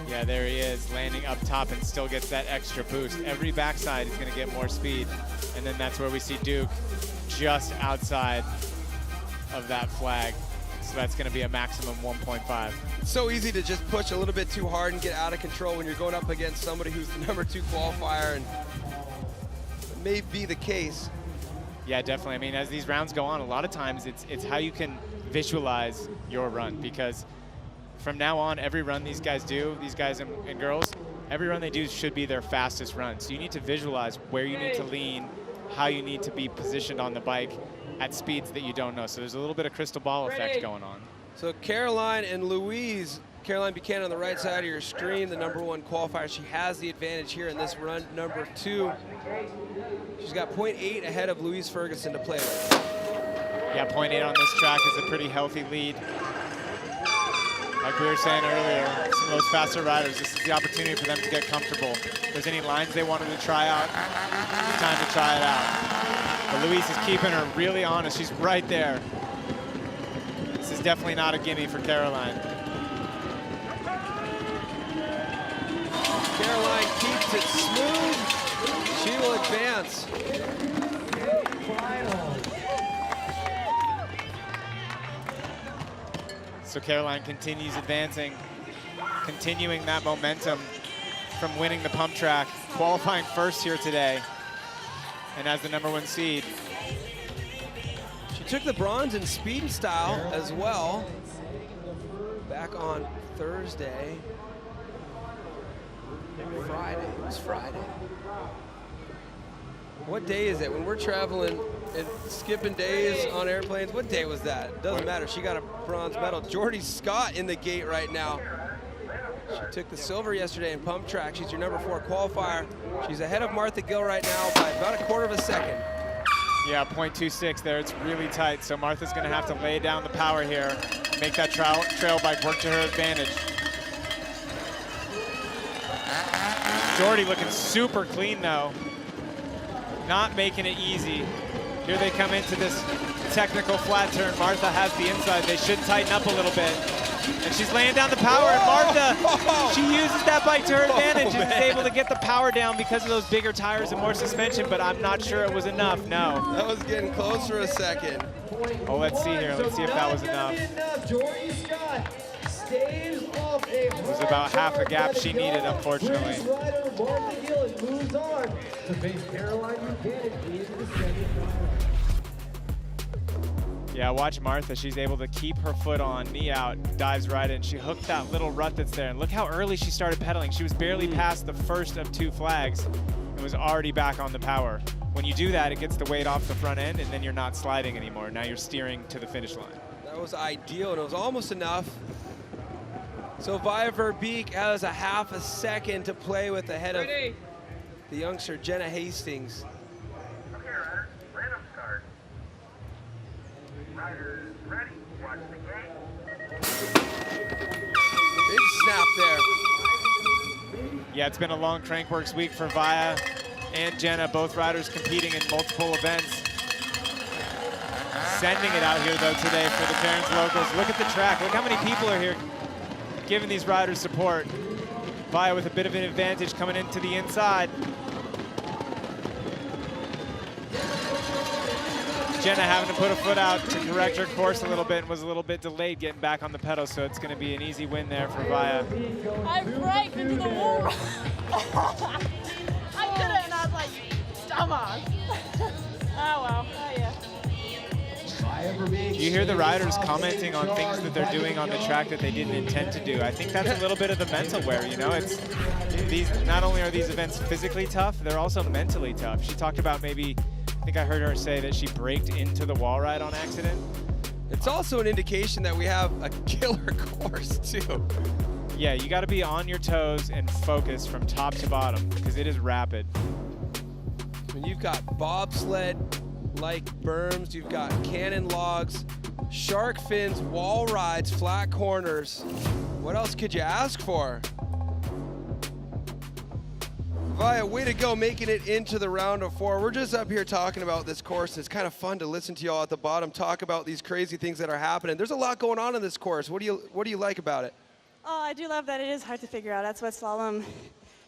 Yeah, there he is, landing up top and still gets that extra boost. Every backside is going to get more speed, and then that's where we see Duke just outside of that flag. So that's going to be a maximum 1.5. It's so easy to just push a little bit too hard and get out of control when you're going up against somebody who's the #2 qualifier, and it may be the case. Yeah, definitely. I mean, as these rounds go on, a lot of times it's how you can visualize your run, because from now on, every run these guys do, these guys and girls, every run they do should be their fastest run. So you need to visualize where you need to lean, how you need to be positioned on the bike at speeds that you don't know. So there's a little bit of crystal ball effect going on. So Caroline and Louise, Caroline Buchanan on the right side of your screen, the #1 qualifier. She has the advantage here in this run #2. She's got 0.8 ahead of Louise Ferguson to play with. Yeah, 0.8 on this track is a pretty healthy lead. Like we were saying earlier, some of those faster riders, this is the opportunity for them to get comfortable. If there's any lines they wanted to try out, it's time to try it out. But Louise is keeping her really honest. She's right there. This is definitely not a gimme for Caroline. Caroline keeps it smooth. She will advance. So Caroline continues advancing, continuing that momentum from winning the pump track, qualifying first here today, and as the #1 seed. She took the bronze in speed and style as well. Back on Thursday. Friday. It was Friday. What day is it? When we're traveling and skipping days on airplanes, what day was that? Doesn't matter. She got a bronze medal. Jordy Scott in the gate right now. She took the silver yesterday in pump track. She's your number 4 qualifier. She's ahead of Martha Gill right now by about a quarter of a second. Yeah, 0.26 there. It's really tight. So Martha's going to have to lay down the power here, make that trail bike work to her advantage. Jordy looking super clean though. Not making it easy. Here they come into this technical flat turn. Martha has the inside. They should tighten up a little bit. And she's laying down the power, and Martha, she uses that bike to her advantage and is able to get the power down because of those bigger tires and more suspension, but I'm not sure it was enough, no. That was getting close for a second. Oh, let's see here. Let's see if that was enough. It was about half the gap she needed, unfortunately. Yeah, watch Martha. She's able to keep her foot on, knee out, dives right in. She hooked that little rut that's there. And look how early she started pedaling. She was barely past the first of 2 flags and was already back on the power. When you do that, it gets the weight off the front end, and then you're not sliding anymore. Now you're steering to the finish line. That was ideal, and it was almost enough. So Via Verbeek has a half a second to play with ahead of the youngster Jenna Hastings. Okay, riders, random start. Riders ready, watch the gate. Big snap there. Yeah, it's been a long Crankworx week for Via and Jenna, both riders competing in multiple events. Sending it out here though today for the Cairns locals. Look at the track, look how many people are here giving these riders support. Via with a bit of an advantage coming into the inside. Jenna having to put a foot out to correct her course a little bit and was a little bit delayed getting back on the pedal, so it's going to be an easy win there for Via. I braked into the wall. I did it and I was like, dumbass. Oh well, oh yeah. You hear the riders commenting on things that they're doing on the track that they didn't intend to do. I think that's a little bit of the mental wear, you know? It's not only are these events physically tough, they're also mentally tough. She talked about maybe, I think I heard her say that she braked into the wall ride on accident. It's also an indication that we have a killer course too. Yeah, you got to be on your toes and focus from top to bottom because it is rapid. When you've got bobsled-like berms, you've got cannon logs, shark fins, wall rides, flat corners. What else could you ask for? Via, way to go making it into the round of 4. We're just up here talking about this course. It's kind of fun to listen to y'all at the bottom talk about these crazy things that are happening. There's a lot going on in this course. What do you like about it? Oh, I do love that it is hard to figure out. That's what slalom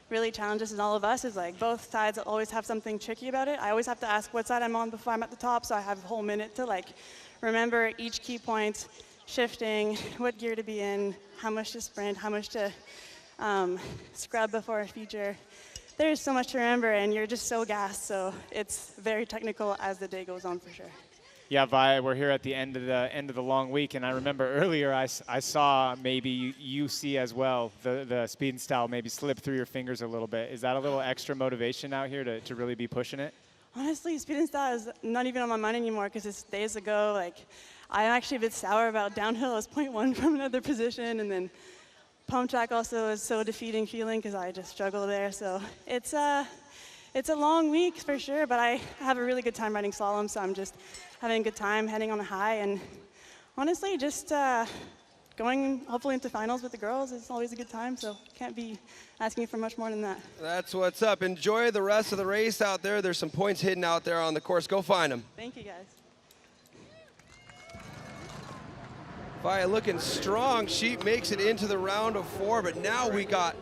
really challenges in all of us, is like both sides always have something tricky about it. I always have to ask what side I'm on before I'm at the top, so I have a whole minute to like remember each key point, shifting, what gear to be in, how much to sprint, how much to scrub before a feature. There's so much to remember, and you're just so gassed, so it's very technical as the day goes on for sure. Yeah, Via, we're here at the end of the long week, and I remember earlier I saw maybe you see as well the speed and style maybe slip through your fingers a little bit. Is that a little extra motivation out here to really be pushing it? Honestly, speed and style is not even on my mind anymore because it's days ago. Like, I'm actually a bit sour about downhill. I was 0.1 from another position, and then pump track also is so defeating feeling because I just struggle there. So it's a long week for sure, but I have a really good time riding slalom, so I'm just having a good time, heading on a high, and honestly, just going hopefully into finals with the girls is always a good time, so can't be asking for much more than that. That's what's up. Enjoy the rest of the race out there. There's some points hidden out there on the course. Go find them. Thank you, guys. Via looking strong. She makes it into the round of 4, but now we got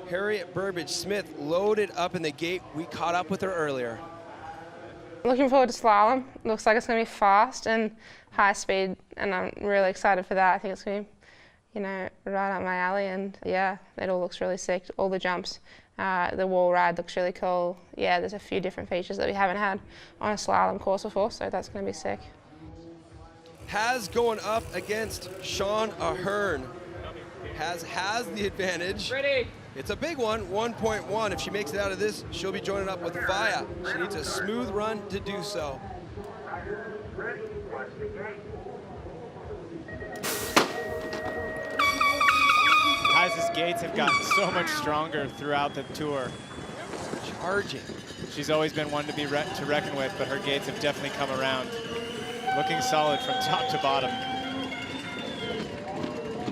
Harriet Burbage Smith loaded up in the gate. We caught up with her earlier. Looking forward to slalom. Looks like it's going to be fast and high speed, and I'm really excited for that. I think it's going to be, right up my alley, and yeah, it all looks really sick. All the jumps The wall ride looks really cool. Yeah, there's a few different features that we haven't had on a slalom course before, so that's going to be sick. Has going up against Sean Ahern. Has the advantage. Ready. It's a big one, 1.1. If she makes it out of this, she'll be joining up with Vaya. She needs a smooth run to do so. Ready, watch the gate. Heis's gates have gotten so much stronger throughout the tour. Charging. She's always been one to be to reckon with, but her gates have definitely come around. Looking solid from top to bottom.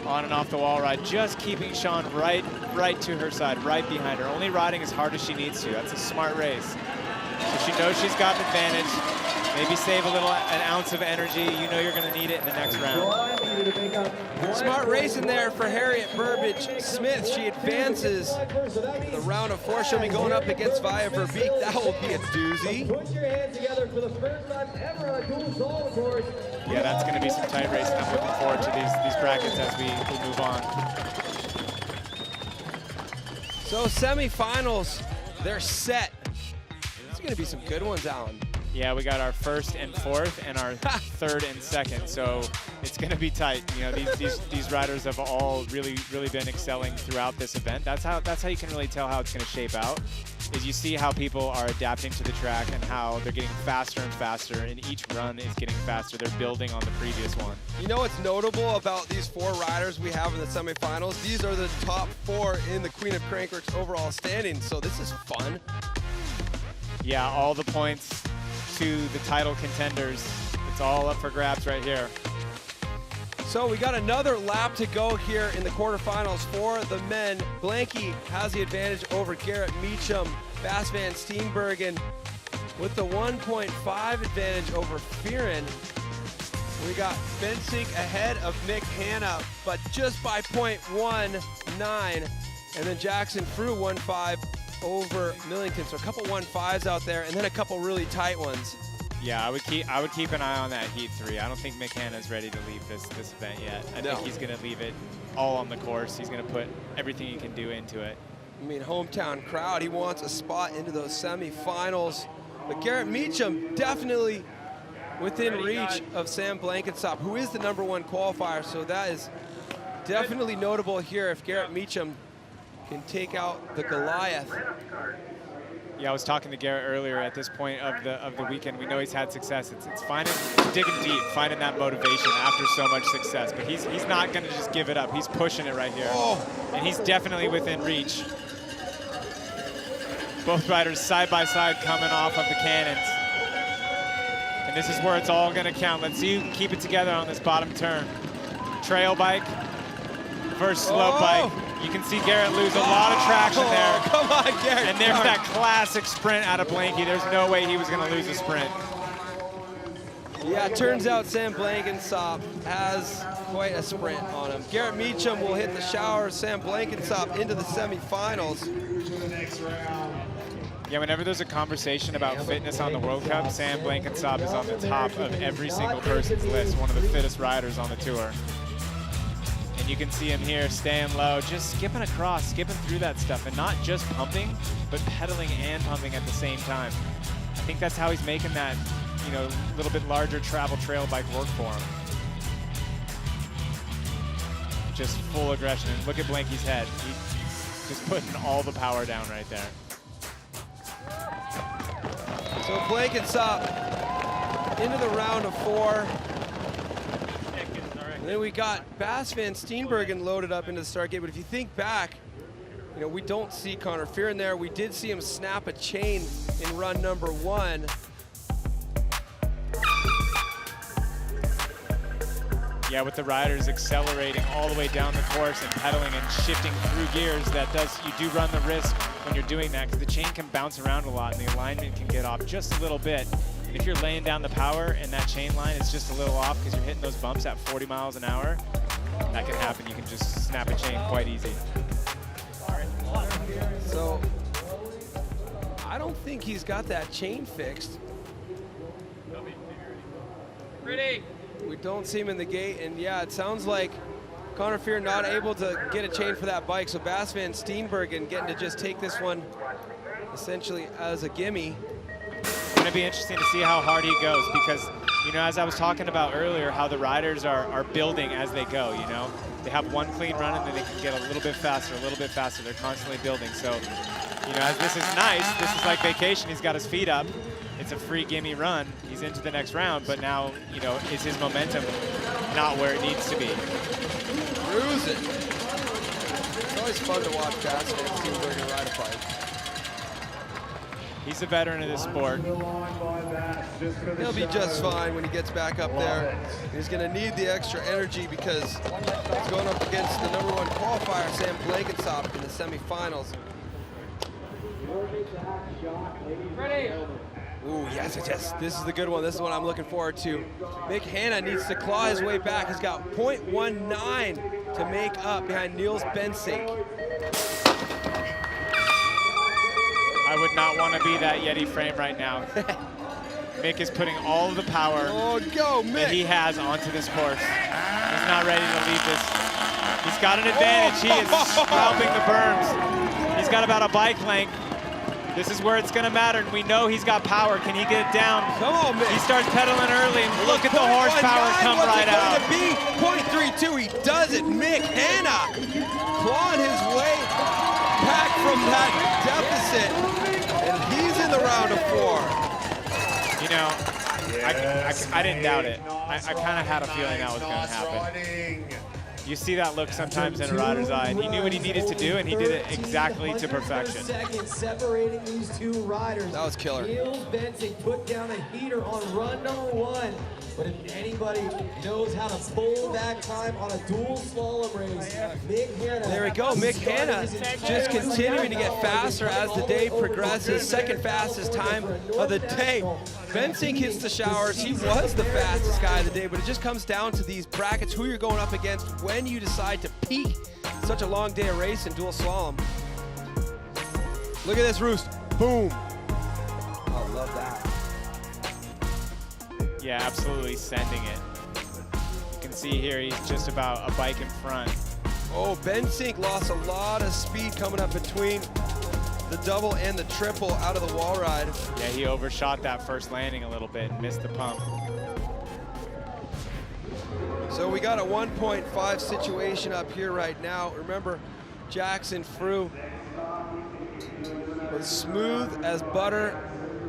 On and off the wall ride, just keeping Sean right to her side, right behind her. Only riding as hard as she needs to. That's a smart race. If she knows she's got an advantage, maybe save an ounce of energy. You know you're going to need it in the next round. Smart racing there for Harriet Burbage Smith. She advances to the round of 4. She'll be going up against Vaya Verbeek. That will be a doozy. Put your hands together for the first time ever on a dual slalom course. Yeah, that's going to be some tight racing. I'm looking forward to these brackets as we move on. So semifinals, they're set. There's going to be some good ones, Alan. Yeah, we got our first and fourth and our third and second, so it's going to be tight. You know, these riders have all really been excelling throughout this event. That's how you can really tell how it's going to shape out. Is you see how people are adapting to the track and how they're getting faster and faster, and each run is getting faster. They're building on the previous one. You know what's notable about these 4 riders we have in the semifinals? These are the top 4 in the Queen of Crankworx overall standing, so this is fun. Yeah, all the points to the title contenders. It's all up for grabs right here. So we got another lap to go here in the quarterfinals for the men. Blanky has the advantage over Garrett Meacham. Bas van Steenbergen with the 1.5 advantage over Fearon. We got Bensink ahead of Mick Hanna, but just by 0.19. And then Jackson Frew 1.5 over Millington. So a couple 1.5s out there, and then a couple really tight ones. Yeah, I would keep an eye on that Heat 3. I don't think Mick Hanna's ready to leave this event yet. I think he's going to leave it all on the course. He's going to put everything he can do into it. I mean, hometown crowd, he wants a spot into those semifinals. But Garrett Meacham definitely within reach of Sam Blankenstop, who is the #1 qualifier. So that is definitely notable here if Garrett Meacham can take out the Goliath. Yeah, I was talking to Garrett earlier at this point of the weekend. We know he's had success. It's digging deep, finding that motivation after so much success. But he's not going to just give it up. He's pushing it right here. Oh. And he's definitely within reach. Both riders side by side coming off of the cannons. And this is where it's all going to count. Let's see who can keep it together on this bottom turn. Trail bike versus slope bike. You can see Garrett lose a lot of traction there. Come on, Garrett. And there's that classic sprint out of Blanky. There's no way he was going to lose a sprint. Yeah, it turns out Sam Blankenstop has quite a sprint on him. Garrett Meacham will hit the shower. Sam Blankenstop into the semifinals. Yeah, whenever there's a conversation about fitness on the World Cup, Sam Blankenstop is on the top of every single person's list, one of the fittest riders on the tour. And you can see him here staying low, just skipping across, skipping through that stuff, and not just pumping, but pedaling and pumping at the same time. I think that's how he's making that, you know, little bit larger travel trail bike work for him. Just full aggression. And look at Blanky's head. He's just putting all the power down right there. So Blankenstop into the round of 4. And then we got Bas van Steenbergen loaded up into the start gate. But if you think back, you know, we don't see Connor Fearon there. We did see him snap a chain in run number 1. Yeah, with the riders accelerating all the way down the course and pedaling and shifting through gears, you do run the risk when you're doing that, because the chain can bounce around a lot and the alignment can get off just a little bit. And if you're laying down the power and that chain line is just a little off because you're hitting those bumps at 40 miles an hour, that can happen. You can just snap a chain quite easy. So I don't think he's got that chain fixed. Ready. We don't see him in the gate, and yeah, it sounds like Connor Fear not able to get a chain for that bike, so Bas van Steenbergen getting to just take this one essentially as a gimme. It's going to be interesting to see how hard he goes because, you know, as I was talking about earlier, how the riders are building as they go, you know. They have one clean run and then they can get a little bit faster, a little bit faster. They're constantly building. So, you know, as this is nice. This is like vacation. He's got his feet up. It's a free gimme run. He's into the next round, but now, you know, is his momentum not where it needs to be? Cruising. It's always fun to watch Bas van Steenbergen ride a bike. He's a veteran of this sport. He'll be just fine when he gets back up there. He's going to need the extra energy because he's going up against the #1 qualifier, Sam Blankensop, in the semifinals. Ooh, yes, yes. This is the good one. This is what I'm looking forward to. Mick Hanna needs to claw his way back. He's got 0.19 to make up behind Niels Bensink. I would not want to be that Yeti frame right now. Mick is putting all of the power that he has onto this course. He's not ready to leave this. He's got an advantage. He is scalping the berms. He's got about a bike length. This is where it's going to matter, and we know he's got power. Can he get it down? Come on, Mick. He starts pedaling early, and look at the horsepower come right out. What's it going to be? 0.32. He does it. Mick Hanna clawing his way back from that deficit, and he's in the round of 4. You know, I didn't doubt it. I kind of had a feeling that was going to happen. You see that look sometimes in a rider's eye, and he knew what he needed to do, and he did it exactly to perfection. Seconds separating these two riders. That was killer. Niels Bensink put down a heater on run #1. But if anybody knows how to pull that time on a dual slalom race, Mick Hanna. There we go. Mick Hanna just continuing to get faster as the day progresses. Second fastest time of the day. Bensink hits the showers. He was the fastest guy of the day, but it just comes down to these brackets, who you're going up against when you decide to peak such a long day of race in dual slalom. Look at this roost. Boom. I love that. Yeah, absolutely sending it. You can see here he's just about a bike in front. Oh, Bensink lost a lot of speed coming up between the double and the triple out of the wall ride. Yeah, he overshot that first landing a little bit and missed the pump. So we got a 1.5 situation up here right now. Remember, Jackson Frew was smooth as butter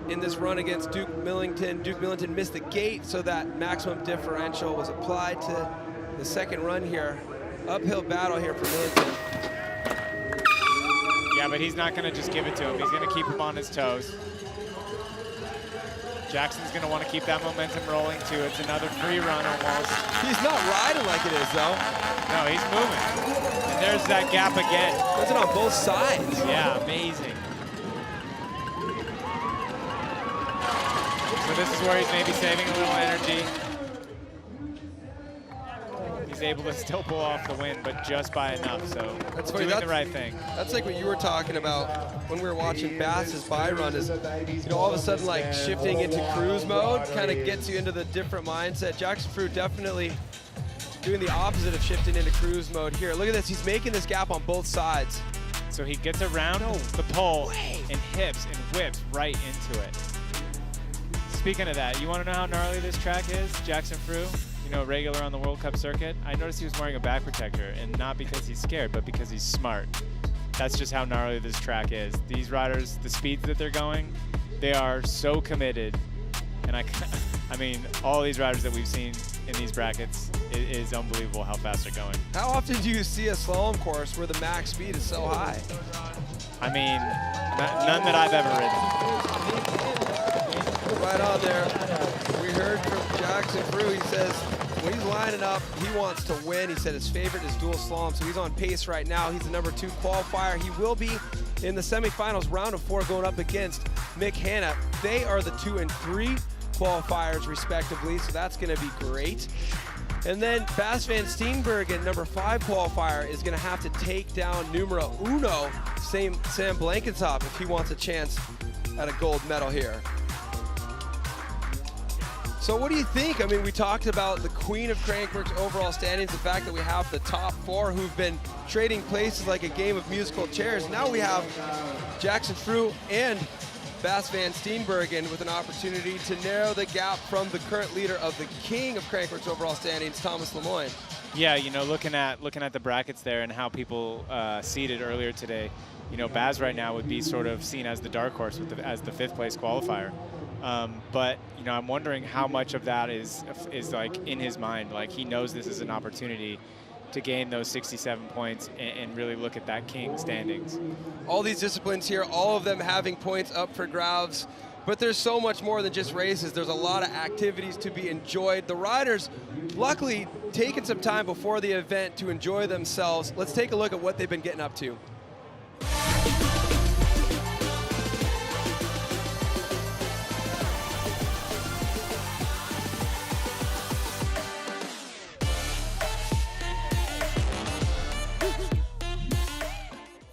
in this run against Duke Millington. Duke Millington missed the gate, so that maximum differential was applied to the second run here. Uphill battle here for Millington. Yeah, but he's not going to just give it to him. He's going to keep him on his toes. Jackson's going to want to keep that momentum rolling, too. It's another free run almost. He's not riding like it is, though. No, he's moving. And there's that gap again. Does it on both sides. Yeah, amazing. So this is where he's maybe saving a little energy. He's able to still pull off the win, but just by enough, so that's doing the right thing. That's like what you were talking about when we were watching Bass's by run, is, you know, all of a sudden like shifting into cruise mode kind of gets you into the different mindset. Jackson Frew definitely doing the opposite of shifting into cruise mode here. Look at this, he's making this gap on both sides. So he gets around the pole and hips and whips right into it. Speaking of that, you want to know how gnarly this track is? Jackson Frew, you know, regular on the World Cup circuit. I noticed he was wearing a back protector, and not because he's scared, but because he's smart. That's just how gnarly this track is. These riders, the speeds that they're going, they are so committed. And I mean, all these riders that we've seen in these brackets, it is unbelievable how fast they're going. How often do you see a slalom course where the max speed is so high? I mean, none that I've ever ridden. Right on there. We heard from Jackson Frew. He says when he's lining up, he wants to win. He said his favorite is dual slalom, so he's on pace right now. He's the #2 qualifier. He will be in the semifinals, round of 4, going up against Mick Hanna. They are the 2 and 3 qualifiers, respectively, so that's going to be great. And then Bas van Steenbergen, #5 qualifier, is going to have to take down numero uno, Sam Blankensop, if he wants a chance at a gold medal here. So what do you think? I mean, we talked about the queen of Crankworx overall standings, the fact that we have the top 4 who've been trading places like a game of musical chairs. Now we have Jackson Frew and Bas van Steenbergen with an opportunity to narrow the gap from the current leader of the king of Crankworx overall standings, Thomas Lemoyne. Yeah, you know, looking at the brackets there and how people seeded earlier today, you know, Baz right now would be sort of seen as the dark horse with as the 5th place qualifier. But you know, I'm wondering how much of that is like in his mind. Like, he knows this is an opportunity to gain those 67 points and really look at that king standings. All these disciplines here, all of them having points up for grabs, but there's so much more than just races. There's a lot of activities to be enjoyed. The riders, luckily, taking some time before the event to enjoy themselves. Let's take a look at what they've been getting up to.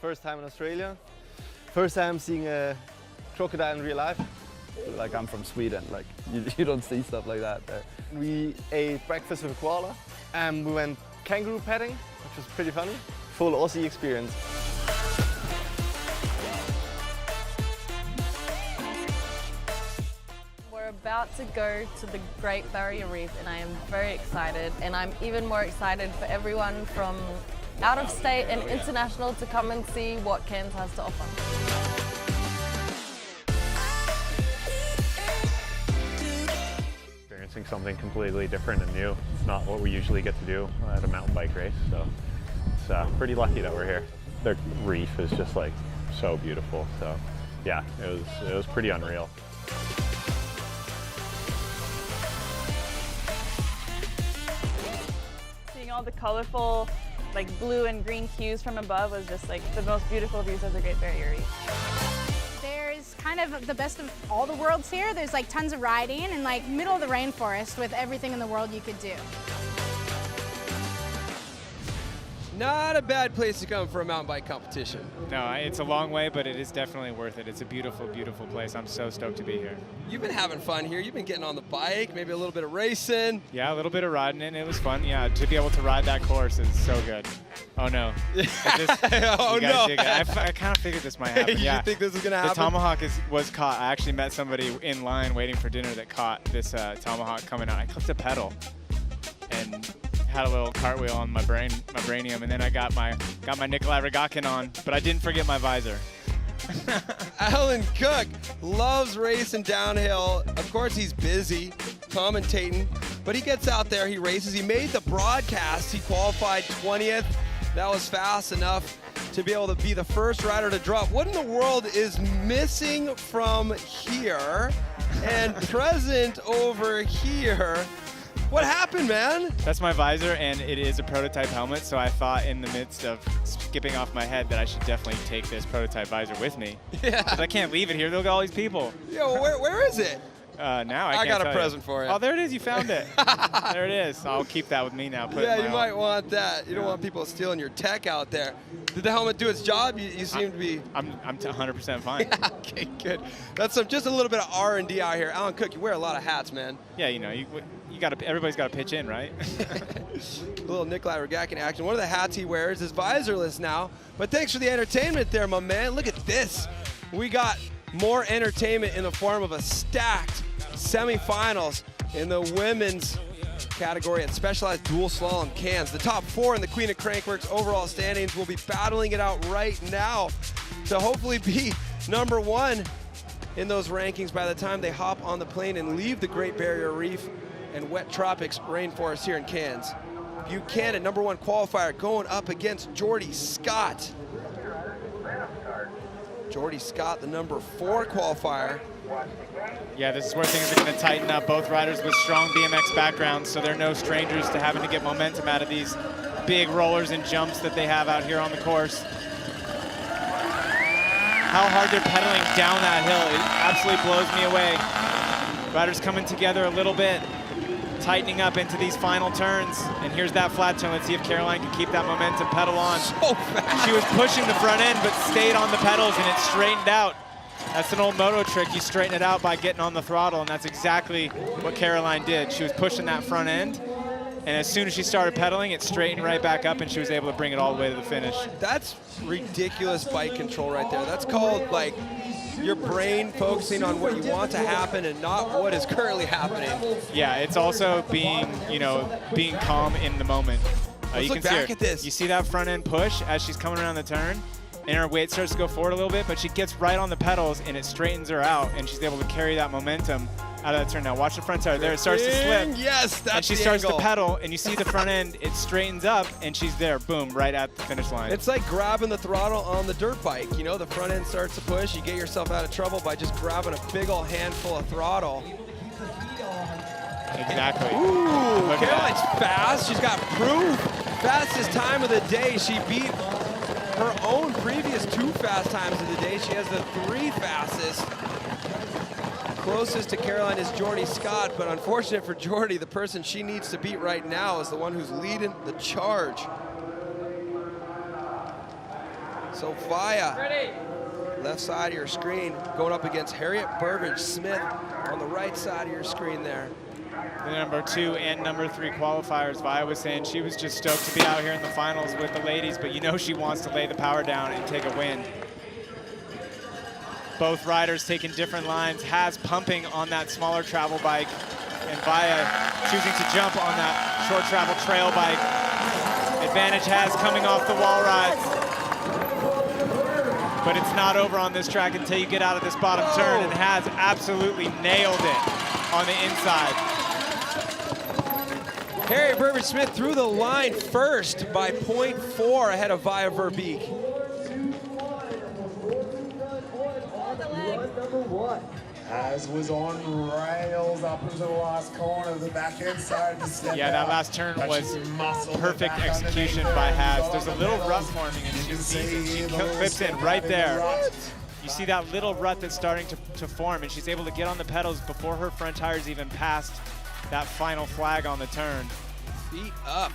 First time in Australia. First time seeing a crocodile in real life. Like, I'm from Sweden, like you don't see stuff like that there. We ate breakfast with a koala and we went kangaroo petting, which was pretty funny. Full Aussie experience. We're about to go to the Great Barrier Reef and I am very excited, and I'm even more excited for everyone from out of state and international to come and see what Cairns has to offer. Experiencing something completely different and new. It's not what we usually get to do at a mountain bike race, so it's pretty lucky that we're here. The reef is just like so beautiful, so yeah, it was pretty unreal. Seeing all the colorful like blue and green hues from above was just like the most beautiful views of the Great Barrier Reef. There's kind of the best of all the worlds here. There's like tons of riding and like middle of the rainforest with everything in the world you could do. Not a bad place to come for a mountain bike competition. No, it's a long way, but it is definitely worth it. It's a beautiful, beautiful place. I'm so stoked to be here. You've been having fun here. You've been getting on the bike, maybe a little bit of racing. Yeah, a little bit of riding, and it was fun. Yeah, to be able to ride that course is so good. Oh, no. Oh, no. I kind of figured this might happen. You think this is going to happen? The tomahawk was caught. I actually met somebody in line waiting for dinner that caught this tomahawk coming out. I clipped a pedal and had a little cartwheel on my brainium, and then I got my Nikolai Rogakin on, but I didn't forget my visor. Alan Cook loves racing downhill. Of course, he's busy commentating, but he gets out there, he races. He made the broadcast. He qualified 20th. That was fast enough to be able to be the first rider to drop. What in the world is missing from here and present over here? What happened, man? That's my visor, and it is a prototype helmet, so I thought in the midst of skipping off my head that I should definitely take this prototype visor with me. Yeah. Because I can't leave it here. Look at all these people. Yo, where is it? Now I got a present for you. Oh, there it is. You found it. There it is. I'll keep that with me now. Yeah, you might want that. You don't want people stealing your tech out there. Did the helmet do its job? You seem to be... I'm 100% fine. Yeah, okay, good. That's just a little bit of R&D out here. Alan Cook, you wear a lot of hats, man. Yeah, you know, everybody's got to pitch in, right? A little Nikolai Rogakin action. One of the hats he wears is visorless now. But thanks for the entertainment there, my man. Look at this. We got more entertainment in the form of a stacked semifinals in the women's category at Specialized Dual Slalom Cairns. The top 4 in the Queen of Crankworx overall standings will be battling it out right now to hopefully be number 1 in those rankings by the time they hop on the plane and leave the Great Barrier Reef and wet tropics rainforest here in Cairns. Buchanan, number 1 qualifier, going up against Jordy Scott. Jordy Scott, the number 4 qualifier. Yeah, this is where things are going to tighten up. Both riders with strong BMX backgrounds, so they're no strangers to having to get momentum out of these big rollers and jumps that they have out here on the course. How hard they're pedaling down that hill, it absolutely blows me away. Riders coming together a little bit, tightening up into these final turns. And here's that flat turn. Let's see if Caroline can keep that momentum, pedal on. So fast. She was pushing the front end, but stayed on the pedals, and it straightened out. That's an old moto trick. You straighten it out by getting on the throttle, and that's exactly what Caroline did. She was pushing that front end, and as soon as she started pedaling, it straightened right back up, and she was able to bring it all the way to the finish. That's ridiculous bike control right there. That's called, like, your brain focusing on what you want to happen and not what is currently happening. Yeah, it's also being, you know, being calm in the moment. Let's look back at this. You see that front end push as she's coming around the turn, and her weight starts to go forward a little bit, but she gets right on the pedals and it straightens her out, and she's able to carry that momentum out of that turn. Now watch the front tire. There, it starts to slip. Yes, that's and she the starts angle. to pedal, and you see the front end, it straightens up, and she's there, boom, right at the finish line. It's like grabbing the throttle on the dirt bike. You know, the front end starts to push. You get yourself out of trouble by just grabbing a big old handful of throttle. Exactly. Ooh, Caroline's fast. She's got proof. Fastest time of the day. She beat her own previous 2 fast times of the day. She has the 3 fastest. Closest to Caroline is Jordy Scott, but unfortunate for Jordy, the person she needs to beat right now is the one who's leading the charge. So Via, left side of your screen, going up against Harriet Burbage Smith on the right side of your screen there. The number 2 and number 3 qualifiers. Via was saying she was just stoked to be out here in the finals with the ladies, but you know she wants to lay the power down and take a win. Both riders taking different lines. Has pumping on that smaller travel bike, and Via choosing to jump on that short travel trail bike. Advantage Has coming off the wall rides. But it's not over on this track until you get out of this bottom turn, and Has absolutely nailed it on the inside. Harriet Burbage Smith through the line first by 0.4 ahead of Via Verbeek. As was on rails up into the last corner, the back end started to step Yeah, that out. last turn was perfect execution by Has. There's a little rut forming, and she clips in right there. You see that little rut that's starting to form, and she's able to get on the pedals before her front tires even passed that final flag on the turn. Feet up.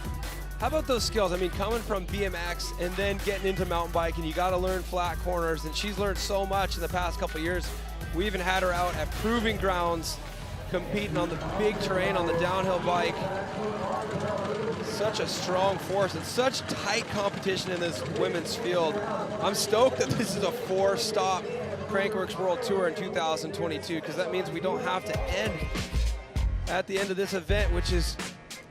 How about those skills? I mean, coming from BMX and then getting into mountain biking, you got to learn flat corners, and she's learned so much in the past couple of years. We even had her out at proving grounds competing on the big terrain on the downhill bike. Such a strong force and such tight competition in this women's field. I'm stoked that this is a 4-stop Crankworx World Tour in 2022, because that means we don't have to end at the end of this event, which is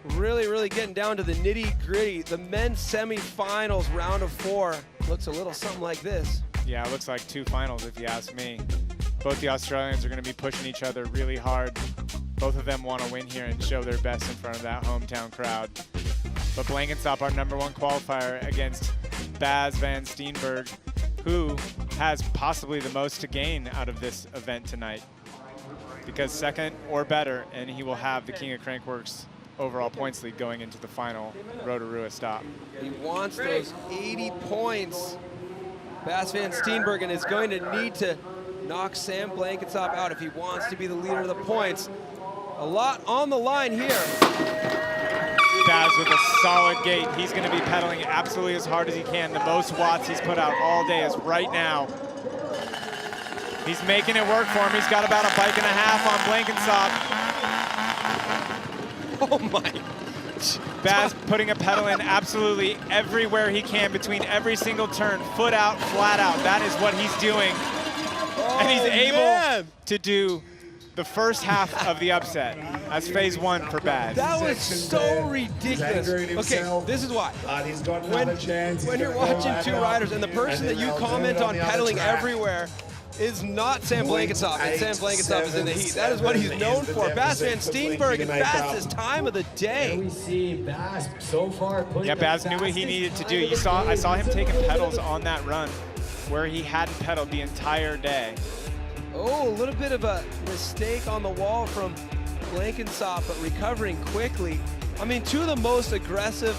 really getting down to the nitty-gritty. The men's semifinals round of 4 looks a little something like this. Yeah, it looks like 2 finals if you ask me. Both the Australians are going to be pushing each other really hard. Both of them want to win here and show their best in front of that hometown crowd. But Blankensop, our number 1 qualifier, against Baz van Steenberg, who has possibly the most to gain out of this event tonight. Because second or better, and he will have the King of Crankworx overall points lead going into the final Rotorua stop. He wants those 80 points. Baz van Steenberg is going to need to knock Sam Blankensop out if he wants to be the leader of the points. A lot on the line here. Baz with a solid gait. He's going to be pedaling absolutely as hard as he can. The most watts he's put out all day is right now. He's making it work for him. He's got about a bike and a half on Blankensop. Oh my. Baz putting a pedal in absolutely everywhere he can between every single turn, foot out, flat out. That is what he's doing. And he's able to do the first half of the upset. That's phase 1 for Baz. That was so ridiculous. Okay, this is why. When you're watching 2 riders and the person that you comment on pedaling everywhere is not Sam Blankensop, and Sam Blankensop is in the heat. That is what he's known for. Baz van Steenberg, and fastest time of the day. We see Baz so far. Yeah, Baz knew what he needed to do. I saw him taking pedals on that run where he hadn't pedaled the entire day. Oh, a little bit of a mistake on the wall from Blankensop, but recovering quickly. I mean, 2 of the most aggressive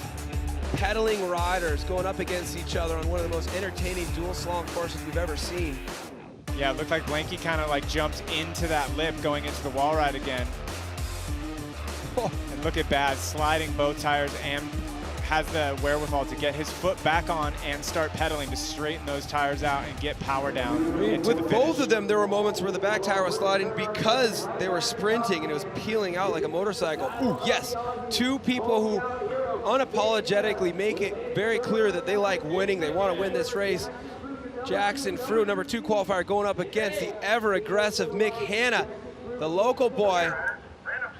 pedaling riders going up against each other on one of the most entertaining dual slalom courses we've ever seen. Yeah, it looked like Blanky kind of like jumped into that lip going into the wall ride again. Oh. And look at Baz sliding both tires and has the wherewithal to get his foot back on and start pedaling to straighten those tires out and get power down. With both of them, there were moments where the back tire was sliding because they were sprinting and it was peeling out like a motorcycle. Ooh, yes, two people who unapologetically make it very clear that they like winning. They want to win this race. Jackson Frew, number 2 qualifier, going up against the ever-aggressive Mick Hanna, the local boy,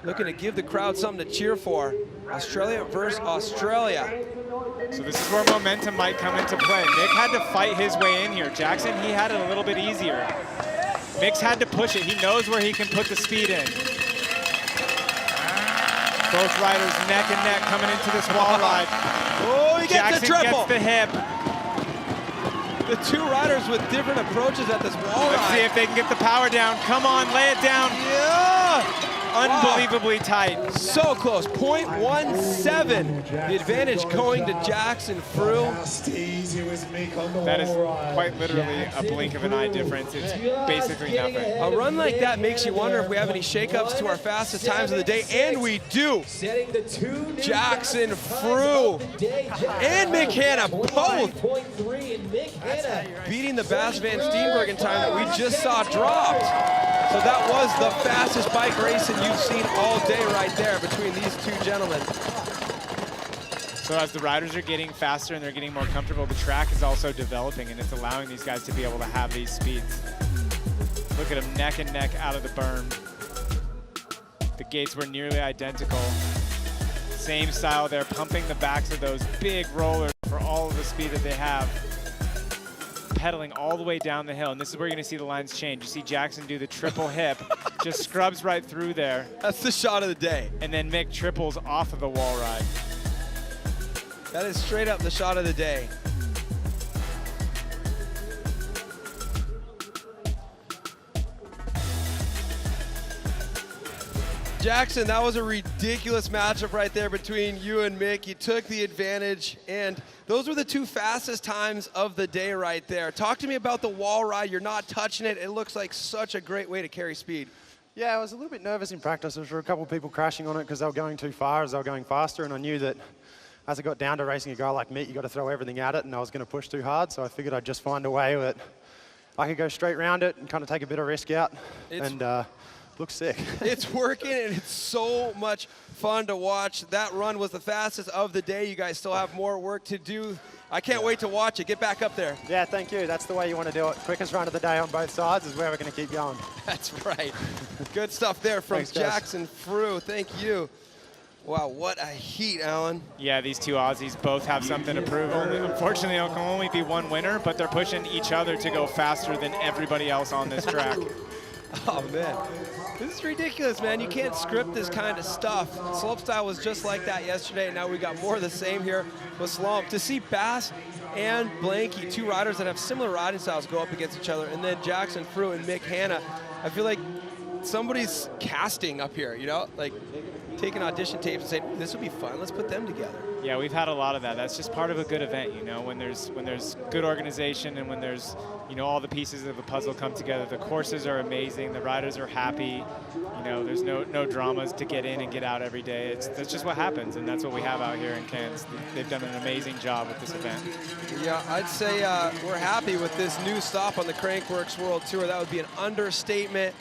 looking to give the crowd something to cheer for. Australia versus Australia. So this is where momentum might come into play. Mick had to fight his way in here. Jackson, he had it a little bit easier. Mick's had to push it. He knows where he can put the speed in. Both riders neck and neck coming into this wall ride. Oh, he gets Jackson the triple. gets the hip. The two riders with different approaches at this wall ride. Let's see if they can get the power down. Come on, lay it down. Yeah! Unbelievably tight. So close, 0.17. The advantage going to Jackson Frew. That is quite literally a blink of an eye difference. It's basically nothing. A run like that makes you wonder if we have any shakeups to our fastest times of the day, and we do. Jackson Frew and Mick Hanna both beating the Bass Van Steenbergen time that we just saw dropped. So that was the fastest bike racing you've seen all day right there between these two gentlemen. So as the riders are getting faster and they're getting more comfortable, the track is also developing and it's allowing these guys to be able to have these speeds. Look at them neck and neck out of the berm. The gates were nearly identical. Same style, they're pumping the backs of those big rollers for all of the speed that they have. Pedaling all the way down the hill, and this is where you're gonna see the lines change. You see Jackson do the triple hip, just scrubs right through there. That's the shot of the day. And then Mick triples off of the wall ride. That is straight up the shot of the day. Jackson, that was a ridiculous matchup right there between you and Mick. You took the advantage, and those were the two fastest times of the day right there. Talk to me about the wall ride. You're not touching it. It looks like such a great way to carry speed. Yeah, I was a little bit nervous in practice. There were a couple of people crashing on it because they were going too far as they were going faster, and I knew that as I got down to racing a guy like Mick, you got to throw everything at it, and I was going to push too hard, so I figured I'd just find a way that I could go straight round it and kind of take a bit of risk out. Looks sick. It's working, and it's so much fun to watch. That run was the fastest of the day. You guys still have more work to do. I can't wait to watch it. Get back up there. Yeah, thank you. That's the way you want to do it. Quickest run of the day on both sides is where we're going to keep going. That's right. Good stuff there from Thanks, guys. Jackson Frew. Thank you. Wow, what a heat, Alan. Yeah, these two Aussies both have something to prove. Unfortunately, there can only be one winner, but they're pushing each other to go faster than everybody else on this track. Oh, man. This is ridiculous, man. You can't script this kind of stuff. Slopestyle was just like that yesterday, and now we got more of the same here with slalom. To see Bass and Blanky, two riders that have similar riding styles, go up against each other, and then Jackson Frew and Mick Hanna, I feel like somebody's casting up here, you know? Like taking audition tapes and saying, this would be fun, let's put them together. Yeah, we've had a lot of that. That's just part of a good event, you know, when there's good organization and when there's, you know, all the pieces of the puzzle come together. The courses are amazing, the riders are happy, you know, there's no dramas to get in and get out every day. That's just what happens, and that's what we have out here in Cairns. They've done an amazing job with this event. Yeah, I'd say we're happy with this new stop on the Crankworx World Tour. That would be an understatement.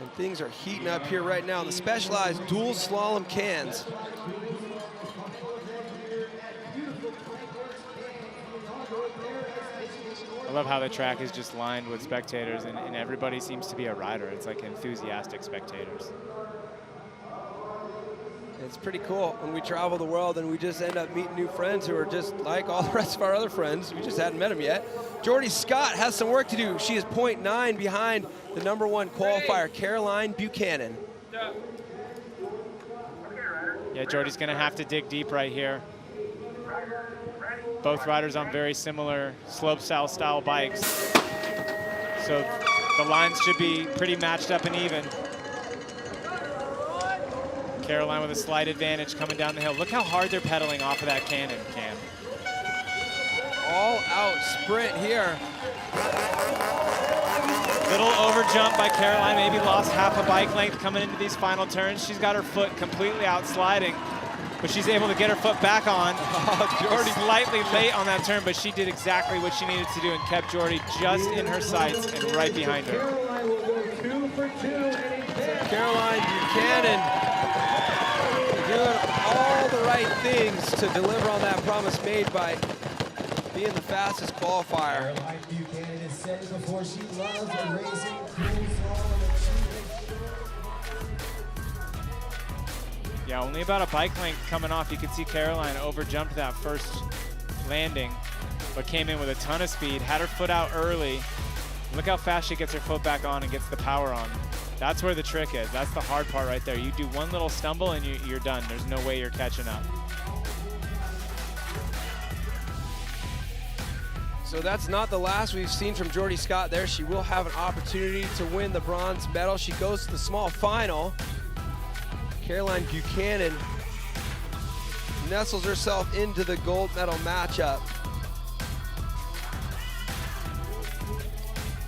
And things are heating up here right now in the specialized dual slalom cans. I love how the track is just lined with spectators, and everybody seems to be a rider. It's like enthusiastic spectators. It's pretty cool when we travel the world and we just end up meeting new friends who are just like all the rest of our other friends. We just hadn't met them yet. Jordy Scott has some work to do. She is 0.9 behind the #1 qualifier, Caroline Buchanan. Yeah, Jordy's gonna have to dig deep right here. Both riders on very similar slopestyle style bikes. So the lines should be pretty matched up and even. Caroline with a slight advantage coming down the hill. Look how hard they're pedaling off of that cannon, Cam. All out sprint here. Little over jump by Caroline, maybe lost half a bike length coming into these final turns. She's got her foot completely out sliding. but she's able to get her foot back on. Jordy slightly late on that turn, but she did exactly what she needed to do and kept Jordy just in her sights and right behind her. Caroline Buchanan doing all the right things to deliver on that promise made by being the fastest qualifier. Caroline Buchanan has said it before, she loves racing dual slalom. Yeah, only about a bike length coming off. You could see Caroline overjumped that first landing, but came in with a ton of speed, had her foot out early. Look how fast she gets her foot back on and gets the power on. That's where the trick is. That's the hard part right there. You do one little stumble and you're done. There's no way you're catching up. So that's not the last we've seen from Jordy Scott there. She will have an opportunity to win the bronze medal. She goes to the small final. Caroline Buchanan nestles herself into the gold medal matchup.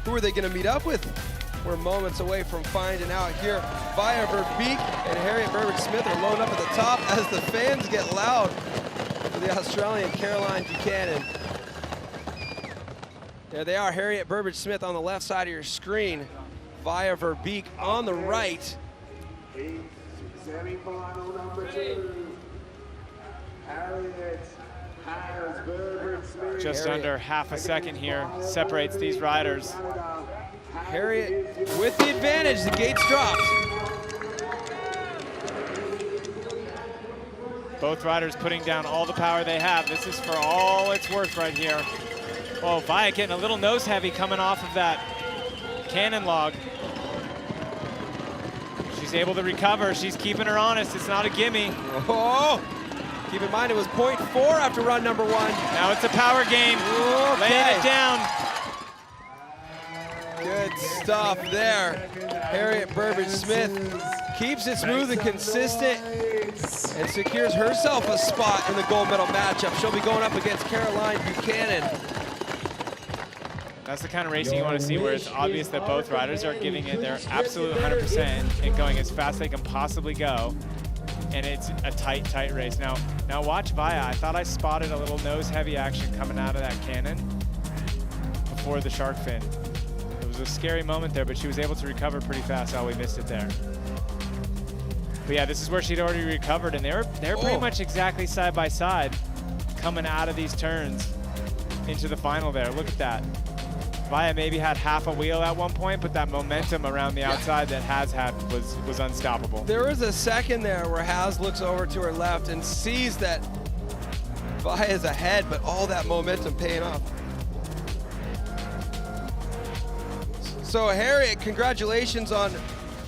Who are they going to meet up with? We're moments away from finding out here. Via Verbeek and Harriet Burbridge-Smith are loading up at the top as the fans get loud for the Australian Caroline Buchanan. There they are, Harriet Burbridge-Smith on the left side of your screen. Via Verbeek on the right. Semi-final number 2. Harriet has Burbridge-Smith. Just under half a second here separates these riders. Harriet with the advantage, the gates dropped. Both riders putting down all the power they have. This is for all it's worth right here. Oh, Via getting a little nose heavy coming off of that cannon log. She's able to recover. She's keeping her honest. It's not a gimme. Oh, keep in mind it was 0.4 after run number 1. Now it's a power game. Okay. Laying it down. Good stuff there. Harriet Burbridge-Smith keeps it smooth and consistent and secures herself a spot in the gold medal matchup. She'll be going up against Caroline Buchanan. That's the kind of racing you want to see, where it's obvious that both riders are giving it their absolute 100% and going as fast as they can possibly go. And it's a tight, tight race. Now watch Via. I thought I spotted a little nose-heavy action coming out of that cannon before the shark fin. It was a scary moment there, but she was able to recover pretty fast. Oh, we missed it there. But yeah, this is where she'd already recovered, and they're pretty much exactly side by side coming out of these turns into the final there. Look at that. Via maybe had half a wheel at one point, but that momentum around the outside that Haz had was unstoppable. There was a second there where Haz looks over to her left and sees that Via is ahead, but all that momentum paying off. So Harriet, congratulations on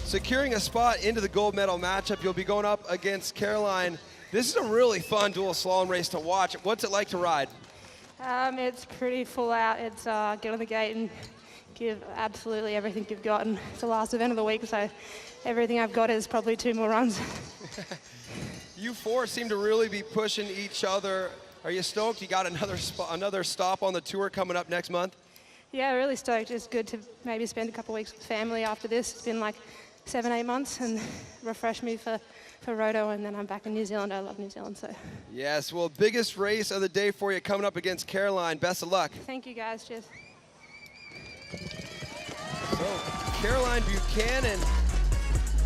securing a spot into the gold medal matchup. You'll be going up against Caroline. This is a really fun dual slalom race to watch. What's it like to ride? It's pretty full out. It's get on the gate and give absolutely everything you've got. And it's the last event of the week, so everything I've got is probably 2 more runs. You four seem to really be pushing each other. Are you stoked? You got another stop on the tour coming up next month? Yeah, really stoked. It's good to maybe spend a couple of weeks with family after this. It's been like 7-8 months and refresh me for Roto, and then I'm back in New Zealand. I love New Zealand, so. Yes, well, biggest race of the day for you coming up against Caroline. Best of luck. Thank you, guys. Cheers. So, Caroline Buchanan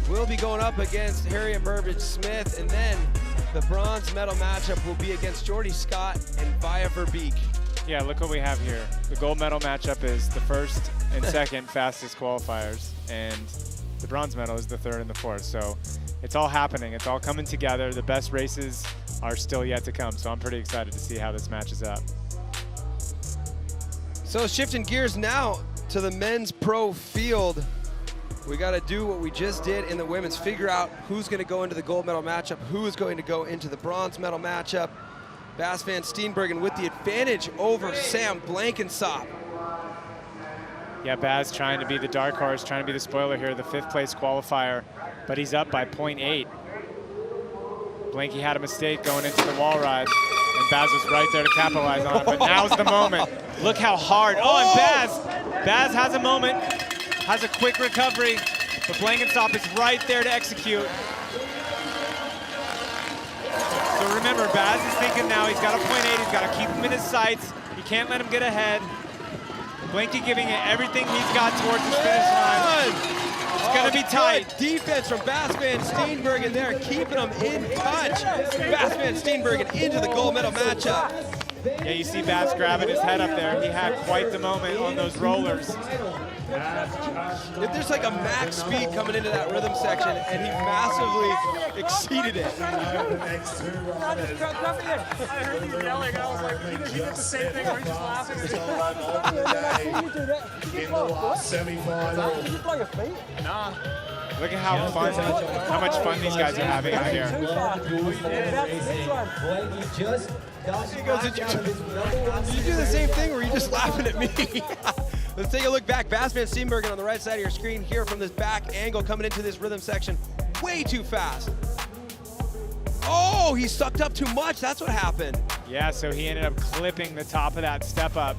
will be going up against Harriet Burbridge-Smith, and then the bronze medal matchup will be against Jordy Scott and Via Verbeek. Yeah, look what we have here. The gold medal matchup is the first and second fastest qualifiers, and the bronze medal is the third and the fourth. So it's all happening. It's all coming together. The best races are still yet to come, so I'm pretty excited to see how this matches up. So shifting gears now to the men's pro field. We got to do what we just did in the women's, figure out who's going to go into the gold medal matchup, who is going to go into the bronze medal matchup. Bas van Steenbergen with the advantage over Sam Blankensop. Yeah, Baz trying to be the dark horse, trying to be the spoiler here, the 5th place qualifier, but he's up by 0.8. Blanky had a mistake going into the wall ride, and Baz was right there to capitalize on it, but now's the moment. Look how hard, and Baz has a moment, has a quick recovery, but Blankensop is right there to execute. So remember, Baz is thinking now he's got a .8, he's got to keep him in his sights. He can't let him get ahead. Blanky giving it everything he's got towards the finish line. It's going to be tight. Defense from Bas van Steenbergen there, keeping him in touch. Bas van Steenbergen into the gold medal matchup. Yeah, you see Baz grabbing his head up there. He had quite the moment on those rollers. If there's like a max speed coming into that rhythm section, and he massively exceeded it. I heard you yelling, I was like, he did the same thing, we're just laughing. In the last semi-final. Did you blow your feet? Nah. Look at how much fun these guys are having out here. He goes, did you do the same thing, or are you just laughing at me? Let's take a look back. Bas van Steenbergen on the right side of your screen here from this back angle coming into this rhythm section. Way too fast. Oh, he sucked up too much. That's what happened. Yeah, so he ended up clipping the top of that step up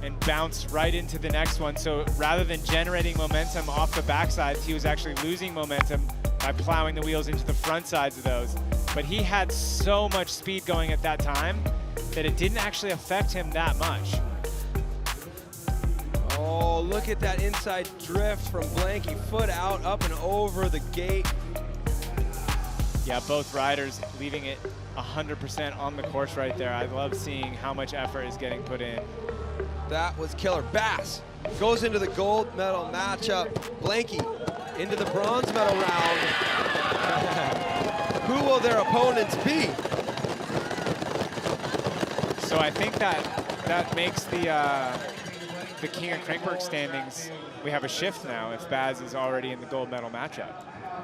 and bounced right into the next one. So rather than generating momentum off the backsides, he was actually losing momentum by plowing the wheels into the front sides of those. But he had so much speed going at that time that it didn't actually affect him that much. Oh, look at that inside drift from Blanky. Foot out, up and over the gate. Yeah, both riders leaving it 100% on the course right there. I love seeing how much effort is getting put in. That was killer. Bas goes into the gold medal matchup. Blanky into the bronze medal round. Who will their opponents be? So I think that makes the King of Crankworx standings, we have a shift now if Baz is already in the gold medal matchup.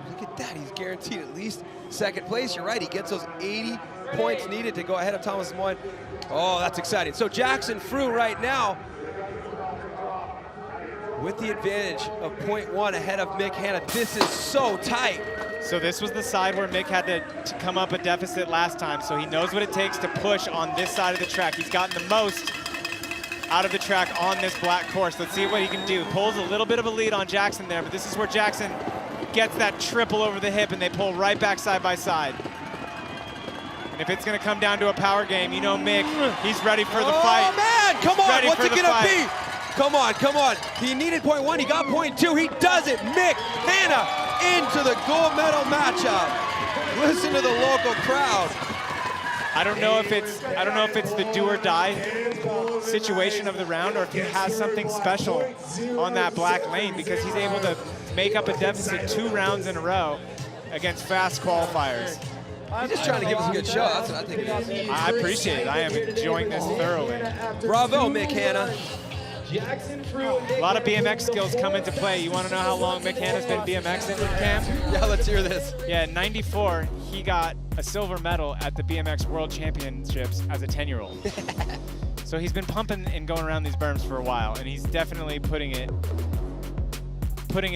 Look at that, he's guaranteed at least second place. You're right, he gets those 80 points needed to go ahead of Thomas Lemoyne. Oh, that's exciting. So Jackson Frew right now with the advantage of .1 ahead of Mick Hanna. This is so tight. So this was the side where Mick had to come up a deficit last time, so he knows what it takes to push on this side of the track. He's gotten the most out of the track on this black course. Let's see what he can do. Pulls a little bit of a lead on Jackson there, but this is where Jackson gets that triple over the hip and they pull right back side by side. And if it's gonna come down to a power game, you know Mick, he's ready for the fight. Oh man, come on, Ready what's for it the gonna fight. be? Come on, come on. He needed .1, he got .2, he does it. Mick Hanna into the gold medal matchup. Listen to the local crowd. I don't know if it's the do or die situation of the round, or if he has something special on that black lane, because he's able to make up a deficit 2 rounds in a row against fast qualifiers. He's just trying to give us a good show. That's what I think it is. I appreciate it. I am enjoying this thoroughly. Bravo, Mick Hanna. A lot of BMX skills come into play. You want to know how long Mick Hanna's been BMXing, Cam? Yeah, let's hear this. Yeah, in '94, he got a silver medal at the BMX World Championships as a 10-year-old. So he's been pumping and going around these berms for a while, and he's definitely putting it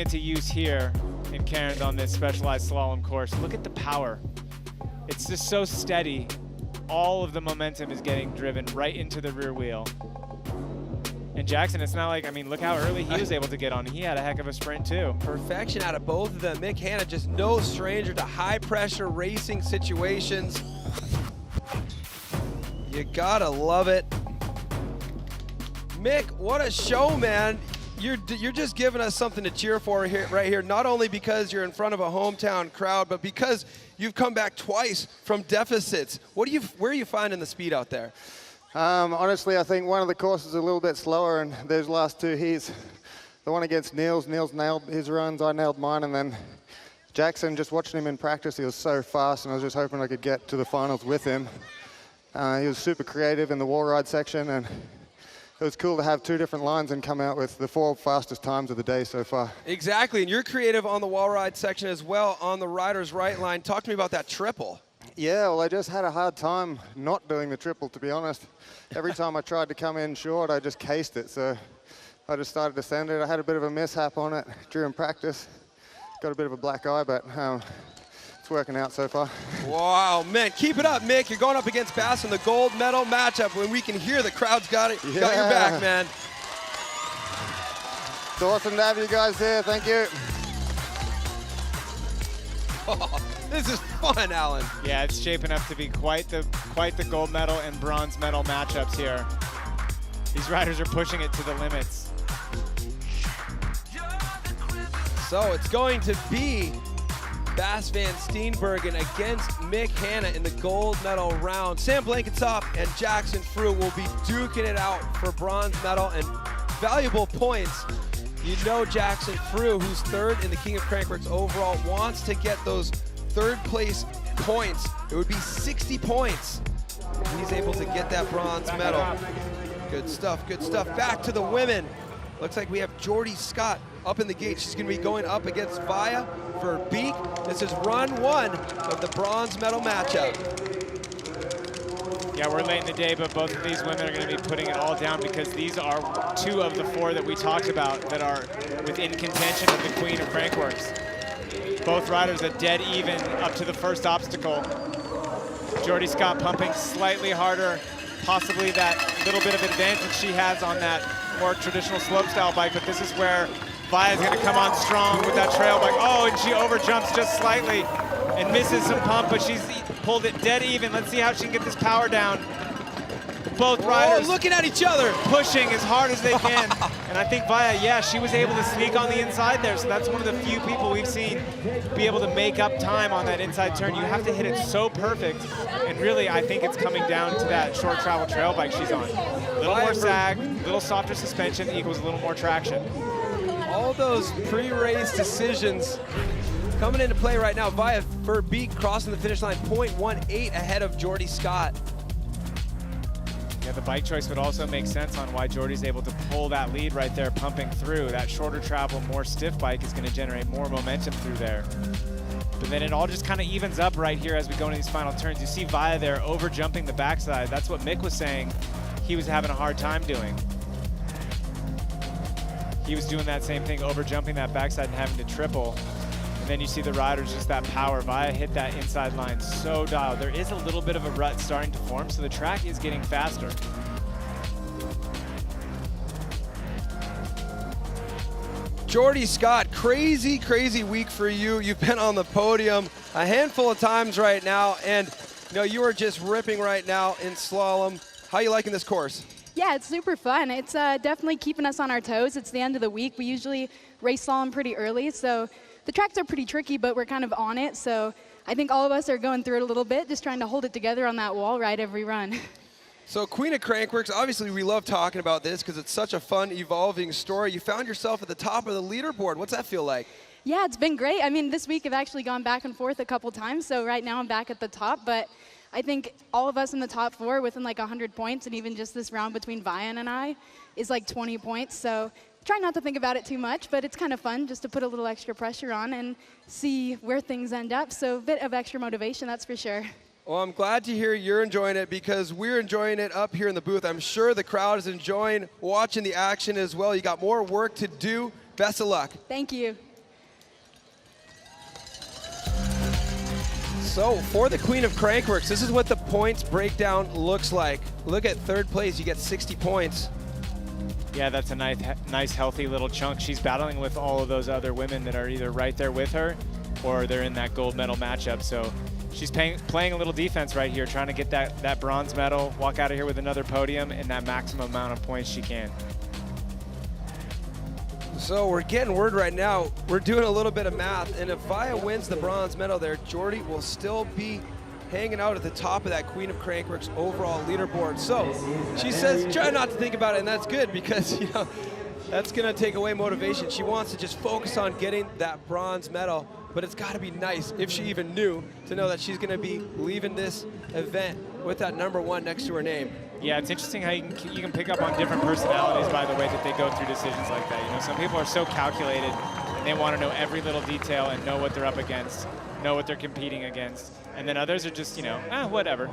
to use here in Cairns on this specialized slalom course. Look at the power. It's just so steady. All of the momentum is getting driven right into the rear wheel. And Jackson, it's not like, I mean, look how early he was able to get on. He had a heck of a sprint too. Perfection out of both of them. Mick Hanna, just no stranger to high pressure racing situations. You gotta love it. Mick, what a show, man. You're just giving us something to cheer for here, right here, not only because you're in front of a hometown crowd, but because you've come back twice from deficits. Where are you finding the speed out there? Honestly, I think one of the courses is a little bit slower, and those last 2 heats, the one against Niels nailed his runs, I nailed mine, and then Jackson, just watching him in practice, he was so fast, and I was just hoping I could get to the finals with him. He was super creative in the wall ride section, and it was cool to have 2 different lines and come out with the 4 fastest times of the day so far. Exactly, and you're creative on the wall ride section as well on the rider's right line. Talk to me about that triple. Yeah, well, I just had a hard time not doing the triple, to be honest. Every time I tried to come in short, I just cased it. So I just started to send it. I had a bit of a mishap on it during practice. Got a bit of a black eye, but it's working out so far. Wow, man, keep it up, Mick. You're going up against Bas in the gold medal matchup when we can hear the crowd's got it. Yeah. Got your back, man. It's awesome to have you guys here. Thank you. Oh. This is fun, Alan. Yeah, it's shaping up to be quite the gold medal and bronze medal matchups here. These riders are pushing it to the limits. So it's going to be Bas van Steenbergen against Mick Hanna in the gold medal round. Sam Blanketop and Jackson Frew will be duking it out for bronze medal and valuable points. You know Jackson Frew, who's third in the King of Crankworx overall, wants to get those third place points. It would be 60 points if he's able to get that bronze medal. Good stuff, good stuff. Back to the women. Looks like we have Jordy Scott up in the gate. She's gonna be going up against Via for Beek. This is run one of the bronze medal matchup. Yeah, we're late in the day, but both of these women are going to be putting it all down because these are two of the four that we talked about that are within contention of the Queen of Crankworx. Both riders are dead even up to the first obstacle. Jordy Scott pumping slightly harder, possibly that little bit of advantage she has on that more traditional slopestyle bike, but this is where Via's going to come on strong with that trail bike. Oh, and she overjumps just slightly and misses some pump, but she's pulled it dead even. Let's see how she can get this power down. Both riders looking at each other, pushing as hard as they can. And I think Via, yeah, she was able to sneak on the inside there, so that's one of the few people we've seen be able to make up time on that inside turn. You have to hit it so perfect, and really, I think it's coming down to that short travel trail bike she's on. A little more sag, a little softer suspension equals a little more traction. All those pre-race decisions coming into play right now. Via Verbeek crossing the finish line, 0.18 ahead of Jordy Scott. Yeah, the bike choice would also make sense on why Jordy's able to pull that lead right there, pumping through. That shorter travel, more stiff bike is going to generate more momentum through there. But then it all just kind of evens up right here as we go into these final turns. You see Via there over jumping the backside. That's what Mick was saying he was having a hard time doing. He was doing that same thing, over jumping that backside and having to triple. And then you see the riders, just that power. Via hit that inside line so dialed. There is a little bit of a rut starting to form, so the track is getting faster. Jordy Scott, crazy, crazy week for you. You've been on the podium a handful of times right now, and you are just ripping right now in slalom. How are you liking this course? Yeah, it's super fun. It's definitely keeping us on our toes. It's the end of the week. We usually race slalom pretty early, so the tracks are pretty tricky, but we're kind of on it. So I think all of us are going through it a little bit, just trying to hold it together on that wall ride every run. So Queen of Crankworx, obviously we love talking about this because it's such a fun, evolving story. You found yourself at the top of the leaderboard. What's that feel like? Yeah, it's been great. I mean, this week I've actually gone back and forth a couple times, so right now I'm back at the top, but I think all of us in the top four within like 100 points, and even just this round between Vian and I is like 20 points. So try not to think about it too much, but it's kind of fun just to put a little extra pressure on and see where things end up. So a bit of extra motivation, that's for sure. Well, I'm glad to hear you're enjoying it because we're enjoying it up here in the booth. I'm sure the crowd is enjoying watching the action as well. You got more work to do. Best of luck. Thank you. So for the Queen of Crankworx, this is what the points breakdown looks like. Look at third place, you get 60 points. Yeah, that's a nice healthy little chunk. She's battling with all of those other women that are either right there with her or they're in that gold medal matchup. So she's playing a little defense right here, trying to get that bronze medal, walk out of here with another podium and that maximum amount of points she can. So we're getting word right now, we're doing a little bit of math, and if Via wins the bronze medal there, Jordy will still be hanging out at the top of that Queen of Crankworx overall leaderboard. So she says try not to think about it, and that's good because that's gonna take away motivation. She wants to just focus on getting that bronze medal, but it's gotta be nice, if she even knew, to know that she's gonna be leaving this event with that #1 next to her name. Yeah, it's interesting how you can pick up on different personalities by the way that they go through decisions like that. Some people are so calculated and they want to know every little detail and know what they're up against, know what they're competing against. And then others are just, whatever.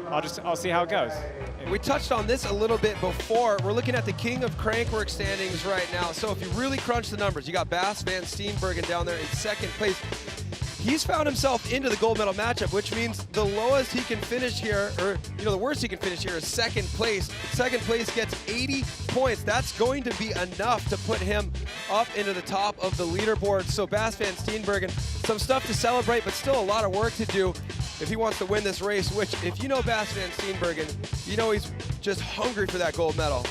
I'll see how it goes. We touched on this a little bit before. We're looking at the King of Crankworx standings right now. So if you really crunch the numbers, you got Bas van Steenbergen down there in second place. he's found himself into the gold medal matchup, which means the lowest he can finish here, or the worst he can finish here is second place. Second place gets 80 points. That's going to be enough to put him up into the top of the leaderboard. So Bas van Steenbergen, some stuff to celebrate, but still a lot of work to do if he wants to win this race, which if you know Bas van Steenbergen, you know he's just hungry for that gold medal.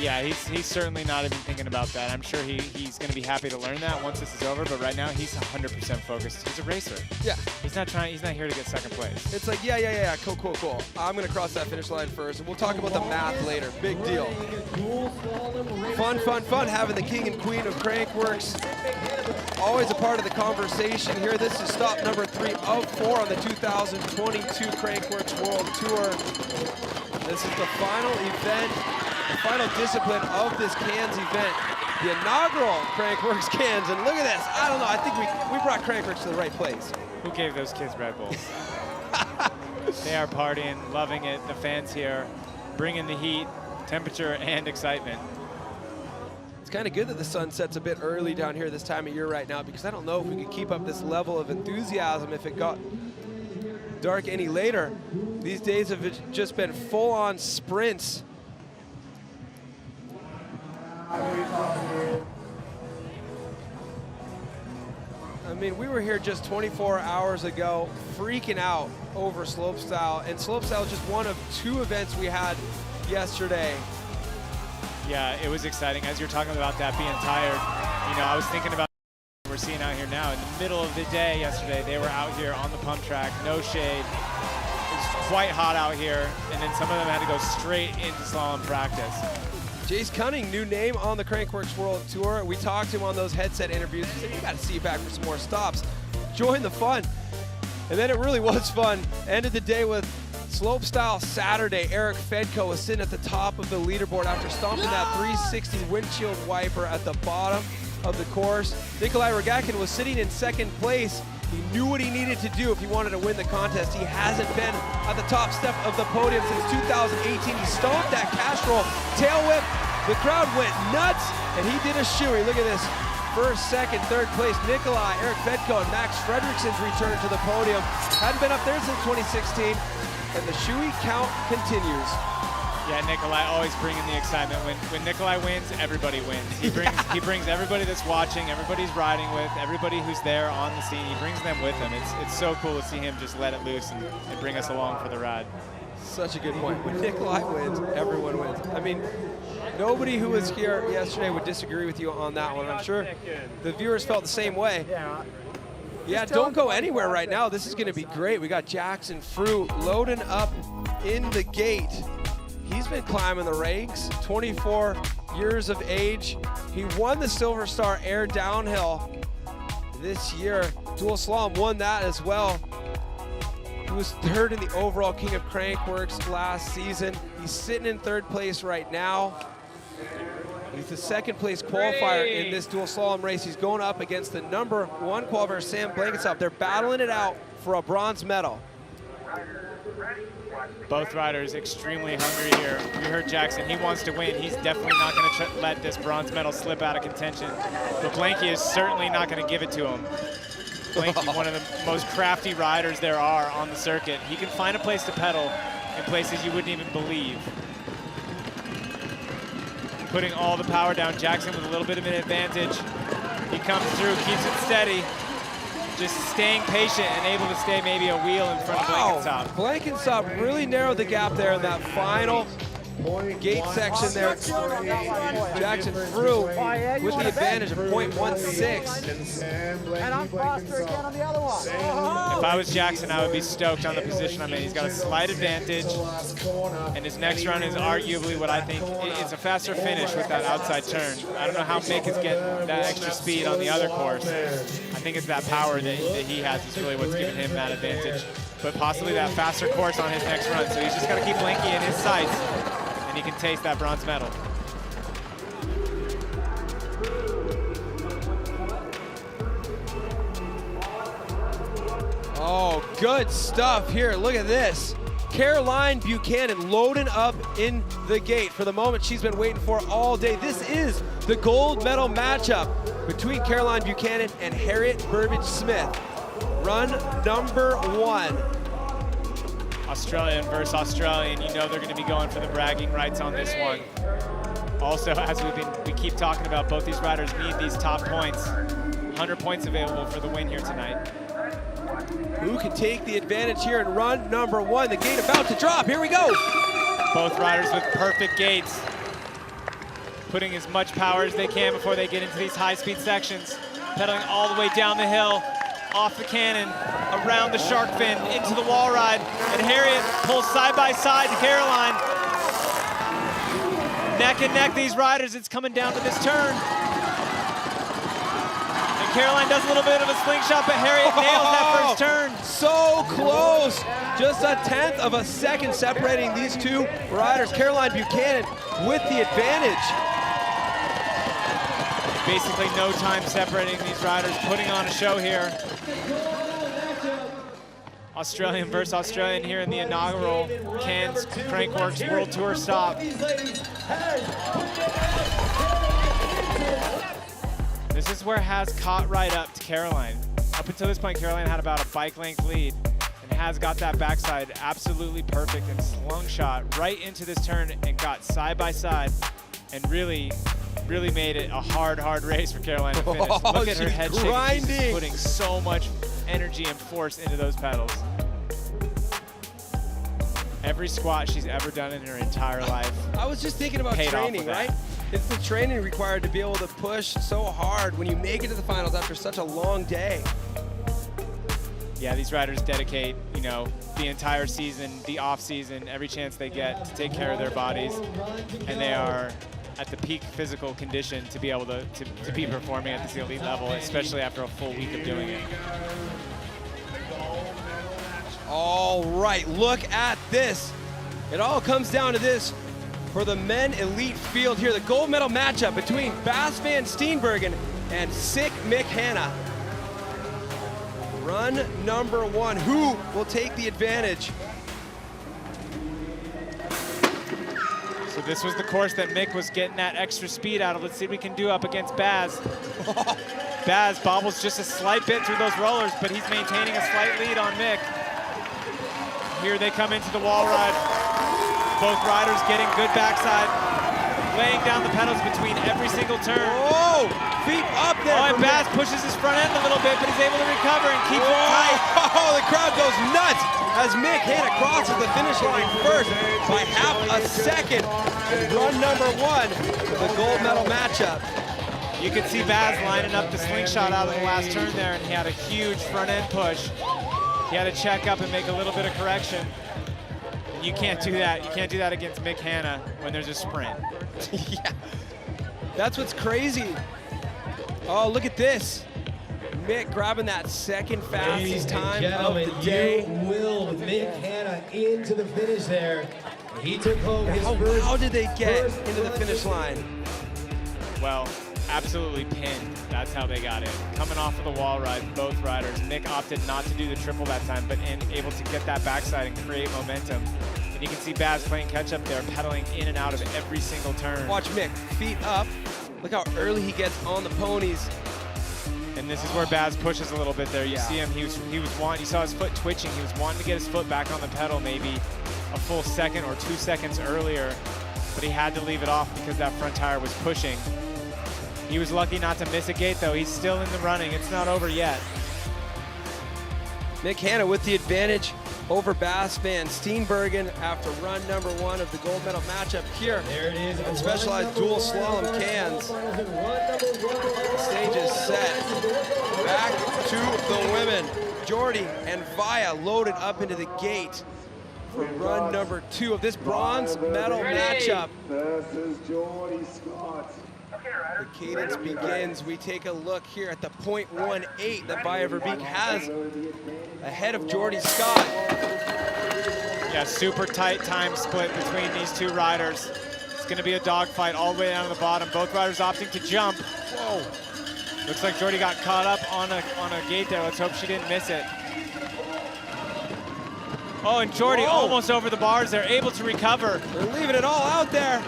Yeah, he's certainly not even thinking about that. I'm sure he's going to be happy to learn that once this is over, but right now he's 100% focused. He's a racer. Yeah. He's not here to get second place. It's like, yeah, cool. I'm going to cross that finish line first, and we'll talk about the math later. Big deal. Fun having the king and queen of Crankworx. Always a part of the conversation here. This is stop number 3 of 4 on the 2022 Crankworx World Tour. This is the final event, the final discipline of this Cairns event, the inaugural Crankworx Cairns. And look at this. I don't know. I think we brought Crankworx to the right place. Who gave those kids Red Bulls? They are partying, loving it. The fans here, bringing the heat, temperature, and excitement. It's kind of good that the sun sets a bit early down here this time of year right now, because I don't know if we could keep up this level of enthusiasm if it got dark any later. These days have just been full-on sprints. I mean, we were here just 24 hours ago freaking out over slopestyle, and slopestyle is just one of 2 events we had yesterday. Yeah, it was exciting. As you're talking about that being tired, I was thinking about what we're seeing out here now. In the middle of the day yesterday, they were out here on the pump track, no shade. It was quite hot out here, and then some of them had to go straight into slalom practice. Jace Cunning, new name on the Crankworx World Tour. We talked to him on those headset interviews. He said, you got to see you back for some more stops. Join the fun. And then it really was fun. Ended the day with slopestyle Saturday. Eric Fedko was sitting at the top of the leaderboard after stomping that 360 windshield wiper at the bottom of the course. Nikolai Rogakin was sitting in second place. He knew what he needed to do if he wanted to win the contest. He hasn't been at the top step of the podium since 2018. He stomped that cash roll, tail whip. The crowd went nuts, and he did a shoey. Look at this. First, second, third place. Nikolai, Eric Fedko, and Max Fredriksen's return to the podium. Hadn't been up there since 2016, and the shoey count continues. Yeah, Nikolai always bringing the excitement. When Nikolai wins, everybody wins. He brings everybody that's watching, everybody he's riding with, everybody who's there on the scene. He brings them with him. It's so cool to see him just let it loose and bring us along for the ride. Such a good point. When Nikolai wins, everyone wins. I mean, nobody who was here yesterday would disagree with you on that one. I'm sure the viewers felt the same way. Yeah, don't go anywhere right now. This is going to be great. We got Jackson Frew loading up in the gate. He's been climbing the ranks, 24 years of age. He won the Silver Star Air Downhill this year. Dual Slalom won that as well. He was third in the overall King of Crankworx last season. He's sitting in third place right now. He's the second place qualifier in this Dual Slalom race. He's going up against the number 1 qualifier, Sam Blankensop. They're battling it out for a bronze medal. Both riders extremely hungry here. We heard Jackson, he wants to win. He's definitely not going to let this bronze medal slip out of contention. But Blanky is certainly not going to give it to him. Blanky, one of the most crafty riders there are on the circuit. He can find a place to pedal in places you wouldn't even believe. Putting all the power down. Jackson with a little bit of an advantage. He comes through, keeps it steady. Just staying patient and able to stay maybe a wheel in front of Blankensop. Blankensop really narrowed the gap there in that final gate section there. Jackson Frew with the advantage of 0.16. And I'm faster again on the other one. If I was Jackson, I would be stoked on the position I'm in. He's got a slight advantage, and his next run is arguably what I think is a faster finish with that outside turn. I don't know how Mick is getting that extra speed on the other course. I think it's that power that he has is really what's giving him that advantage. But possibly that faster course on his next run. So he's just got to keep Blanky in his sights, and he can taste that bronze medal. Oh, good stuff here. Look at this. Caroline Buchanan loading up in the gate for the moment she's been waiting for all day. This is the gold medal matchup between Caroline Buchanan and Harriet Burbage Smith. Run number 1. Australian versus Australian, you know they're going to be going for the bragging rights on this one. Also, as we keep talking about, both these riders need these top points. 100 points available for the win here tonight. Who can take the advantage here in run number 1? The gate about to drop. Here we go. Both riders with perfect gates, putting as much power as they can before they get into these high-speed sections. Pedaling all the way down the hill, off the cannon, around the shark fin, into the wall ride. And Harriet pulls side by side to Caroline. Neck and neck, these riders. It's coming down to this turn. And Caroline does a little bit of a slingshot, but Harriet nails that first turn. So close. Just a 1/10 of a second separating these two riders. Caroline Buchanan with the advantage. Basically no time separating these riders, putting on a show here. Australian versus Australian here in the inaugural Cairns Crankworx World Tour stop. This is where Has caught right up to Caroline. Up until this point, Caroline had about a bike length lead, and Has got that backside absolutely perfect and slung shot right into this turn and got side by side and really made it a hard race for Caroline to finish. Look at her head shaking. She's putting so much energy and force into those pedals. Every squat she's ever done in her entire life. I was just thinking about training, right? It's the training required to be able to push so hard when you make it to the finals after such a long day. Yeah, these riders dedicate, you know, the entire season, the off season, every chance they get to take care of their bodies, and they are at the peak physical condition to be able to be performing at this elite level, especially after a full week of doing it. All right, look at this. It all comes down to this for the men elite field here. The gold medal matchup between Bas van Steenbergen and Sick Mick Hanna. Run number 1. Who will take the advantage? So this was the course that Mick was getting that extra speed out of. Let's see what we can do up against Baz. Baz bobbles just a slight bit through those rollers, but he's maintaining a slight lead on Mick. Here they come into the wall ride. Both riders getting good backside, laying down the pedals between every single turn. Oh, feet up there. Oh, and Baz pushes his front end a little bit, but he's able to recover and keep it tight. Oh, the crowd goes nuts as Mick Hanna crosses the finish line first by half a second. Run number 1, the gold medal matchup. You could see Baz lining up the slingshot out of the last turn there, and he had a huge front end push. He had to check up and make a little bit of correction. And you can't do that. You can't do that against Mick Hanna when there's a sprint. Yeah, that's what's crazy. Oh, look at this. Mick grabbing that second fastest time of the day. You willed Mick Hanna into the finish there. He took home his first. How did they get into the finish line? Well, absolutely pinned. That's how they got in. Coming off of the wall ride, both riders. Mick opted not to do the triple that time, but able to get that backside and create momentum. And you can see Baz playing catch up there, pedaling in and out of every single turn. Watch Mick, feet up. Look how early he gets on the ponies. And this is where Baz pushes a little bit there. You see him, he was wanting, you saw his foot twitching. He was wanting to get his foot back on the pedal maybe a full second or 2 seconds earlier, but he had to leave it off because that front tire was pushing. He was lucky not to miss a gate though. He's still in the running. It's not over yet. Mick Hanna with the advantage over Bas van Steenbergen after run number 1 of the gold medal matchup here at Specialized Dual Slalom Cairns. The stage is set. Back to the women. Jordy and Via loaded up into the gate for run number 2 of this bronze medal matchup. Versus Jordy Scott. The cadence begins. We take a look here at the .18 that Via Verbeek has ahead of Jordy Scott. Yeah, super tight time split between these two riders. It's going to be a dogfight all the way down to the bottom. Both riders opting to jump. Whoa. Looks like Jordy got caught up on a gate there. Let's hope she didn't miss it. Oh, and Jordy almost over the bars. They're able to recover. They're leaving it all out there.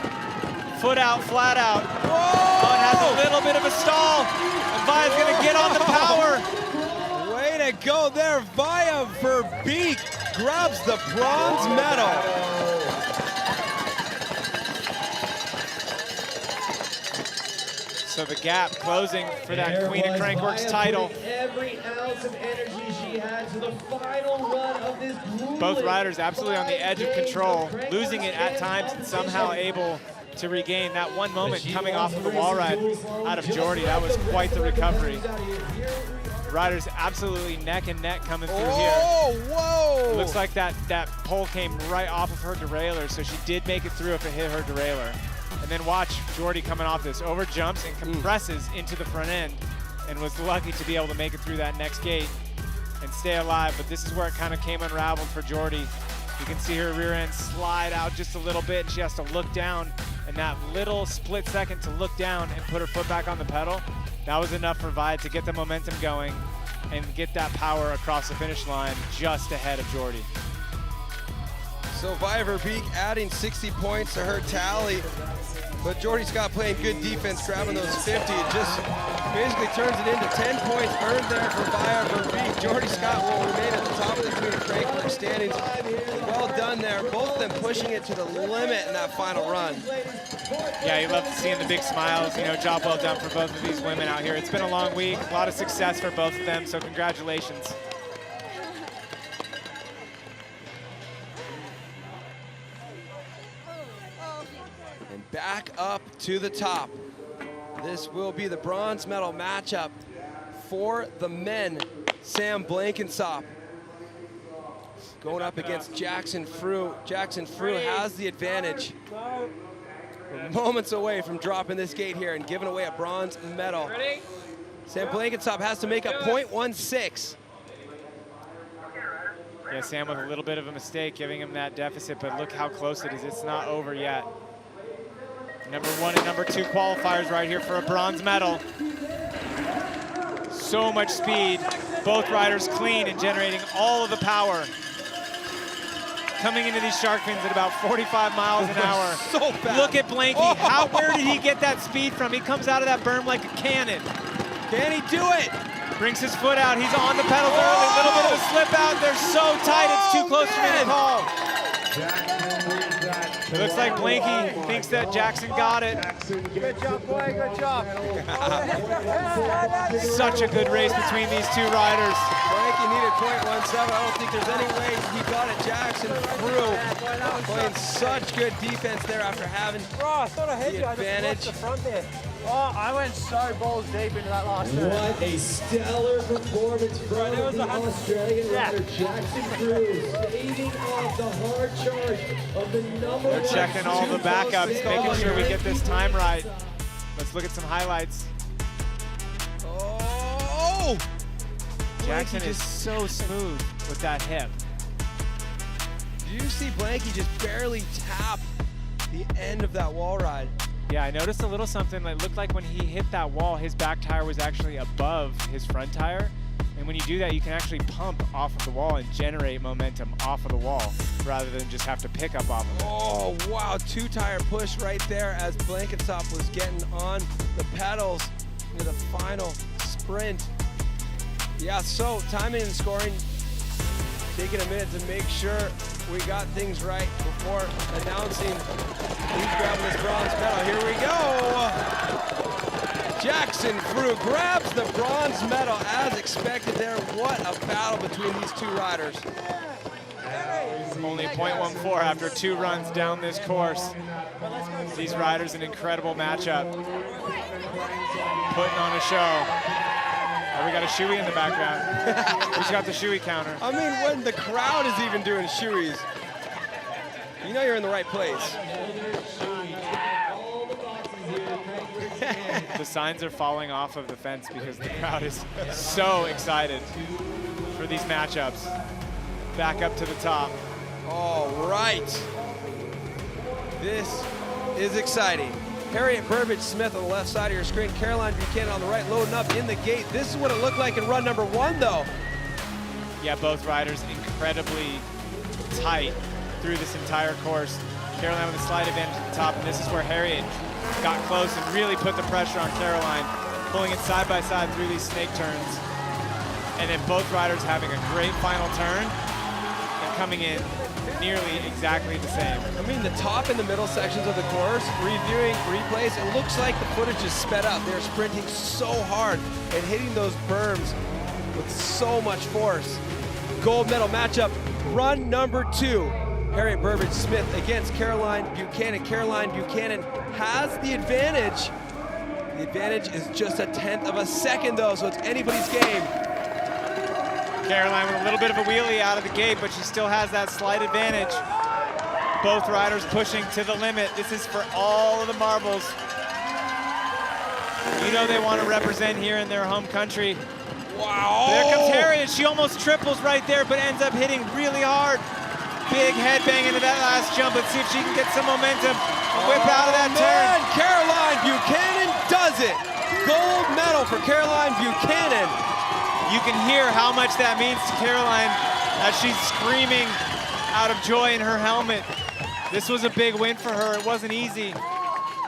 Foot out, flat out. Whoa! Oh, it has a little bit of a stall. And Via's gonna get on the power. Way to my go there. Via Burbage grabs the bronze medal. So the gap closing for that Queen of Crankworx title. Every ounce of energy she had to the final run of this Both riders absolutely on the edge of control, losing it at times and somehow able to regain that one moment coming off of the wall ride out of Jordy. That was quite the recovery. Riders absolutely neck and neck coming through here. Oh, whoa! It looks like that pole came right off of her derailleur, so she did make it through if it hit her derailleur. And then watch Jordy coming off this, over jumps and compresses into the front end, and was lucky to be able to make it through that next gate and stay alive. But this is where it kind of came unraveled for Jordy. You can see her rear end slide out just a little bit, and she has to look down, and that little split second to look down and put her foot back on the pedal, that was enough for Vi to get the momentum going and get that power across the finish line just ahead of Jordy. So Vi Burbage adding 60 points to her tally, but Jordy Scott playing good defense, grabbing those 50. It just basically turns it into 10 points earned there for Vi Burbage. Jordy Scott will remain at the top of the Queen of Crankworx standings. Well done there, both of them pushing it to the limit in that final run. Yeah, you love seeing the big smiles. You know, job well done for both of these women out here. It's been a long week, a lot of success for both of them, so congratulations. And back up to the top. This will be the bronze medal matchup for the men. Sam Blankensop going up against Jackson Frew. Jackson Frew has the advantage. We're moments away from dropping this gate here and giving away a bronze medal. Sam Blankensop has to make a .16. Yeah, Sam with a little bit of a mistake giving him that deficit, but look how close it is. It's not over yet. Number 1 and number 2 qualifiers right here for a bronze medal. So much speed. Both riders clean and generating all of the power. Coming into these shark fins at about 45 miles an hour. So fast. Look at Blanky. Where did he get that speed from? He comes out of that berm like a cannon. Can he do it? Brings his foot out. He's on the pedals early. A little bit of a slip out. They're so tight. It's too close for me to call. It looks like Blanky thinks that Jackson got it. Good job, boy. Good job. Such a good race between these two riders. Blanky needed .17. I don't think there's any way he got it. Jackson Frew playing such good defense there after having I thought I hit the you. advantage. I just watched the front there. Oh, I went so balls deep into that last turn. What a stellar performance from the Australian rider Jackson Frew, staving off the hard charge of the number They're checking all the backups, making sure we get this time right. Let's look at some highlights. Oh! Jackson is so smooth with that hip. Did you see Blanky just barely tap the end of that wall ride? Yeah, I noticed a little something that looked like when he hit that wall, his back tire was actually above his front tire. And when you do that, you can actually pump off of the wall and generate momentum off of the wall rather than just have to pick up off of it. Oh, wow, 2-tire push right there as Blankensop was getting on the pedals into the final sprint. Yeah, so timing and scoring, taking a minute to make sure we got things right before announcing who's grabbing this bronze medal. Here we go. Jackson Frew grabs the bronze medal as expected there. What a battle between these two riders. Only .14 after 2 runs down this course. These riders an incredible matchup. Putting on a show. Oh, we got a shoey in the background. Who's got the shoey counter? I mean, when the crowd is even doing shoeys, you know you're in the right place. The signs are falling off of the fence because the crowd is so excited for these matchups. Back up to the top. All right. This is exciting. Harriet Burbage Smith on the left side of your screen. Caroline Buchanan on the right, loading up in the gate. This is what it looked like in run number 1, though. Yeah, both riders incredibly tight through this entire course. Caroline with a slight advantage at the top, and this is where Harriet got close and really put the pressure on Caroline, pulling it side by side through these snake turns. And then both riders having a great final turn and coming in nearly exactly the same. I mean, the top and the middle sections of the course, reviewing replays, it looks like the footage is sped up. They're sprinting so hard and hitting those berms with so much force. Gold medal matchup, run number 2. Harriet Burbage Smith against Caroline Buchanan. Caroline Buchanan has the advantage. The advantage is just 1/10 of a second though, so it's anybody's game. Caroline with a little bit of a wheelie out of the gate, but she still has that slight advantage. Both riders pushing to the limit. This is for all of the marbles. You know they want to represent here in their home country. Wow. There comes Harriet. She almost triples right there, but ends up hitting really hard. Big headbang into that last jump. Let's see if she can get some momentum and whip out of that turn. Caroline Buchanan does it. Gold medal for Caroline Buchanan. You can hear how much that means to Caroline as she's screaming out of joy in her helmet. This was a big win for her. It wasn't easy.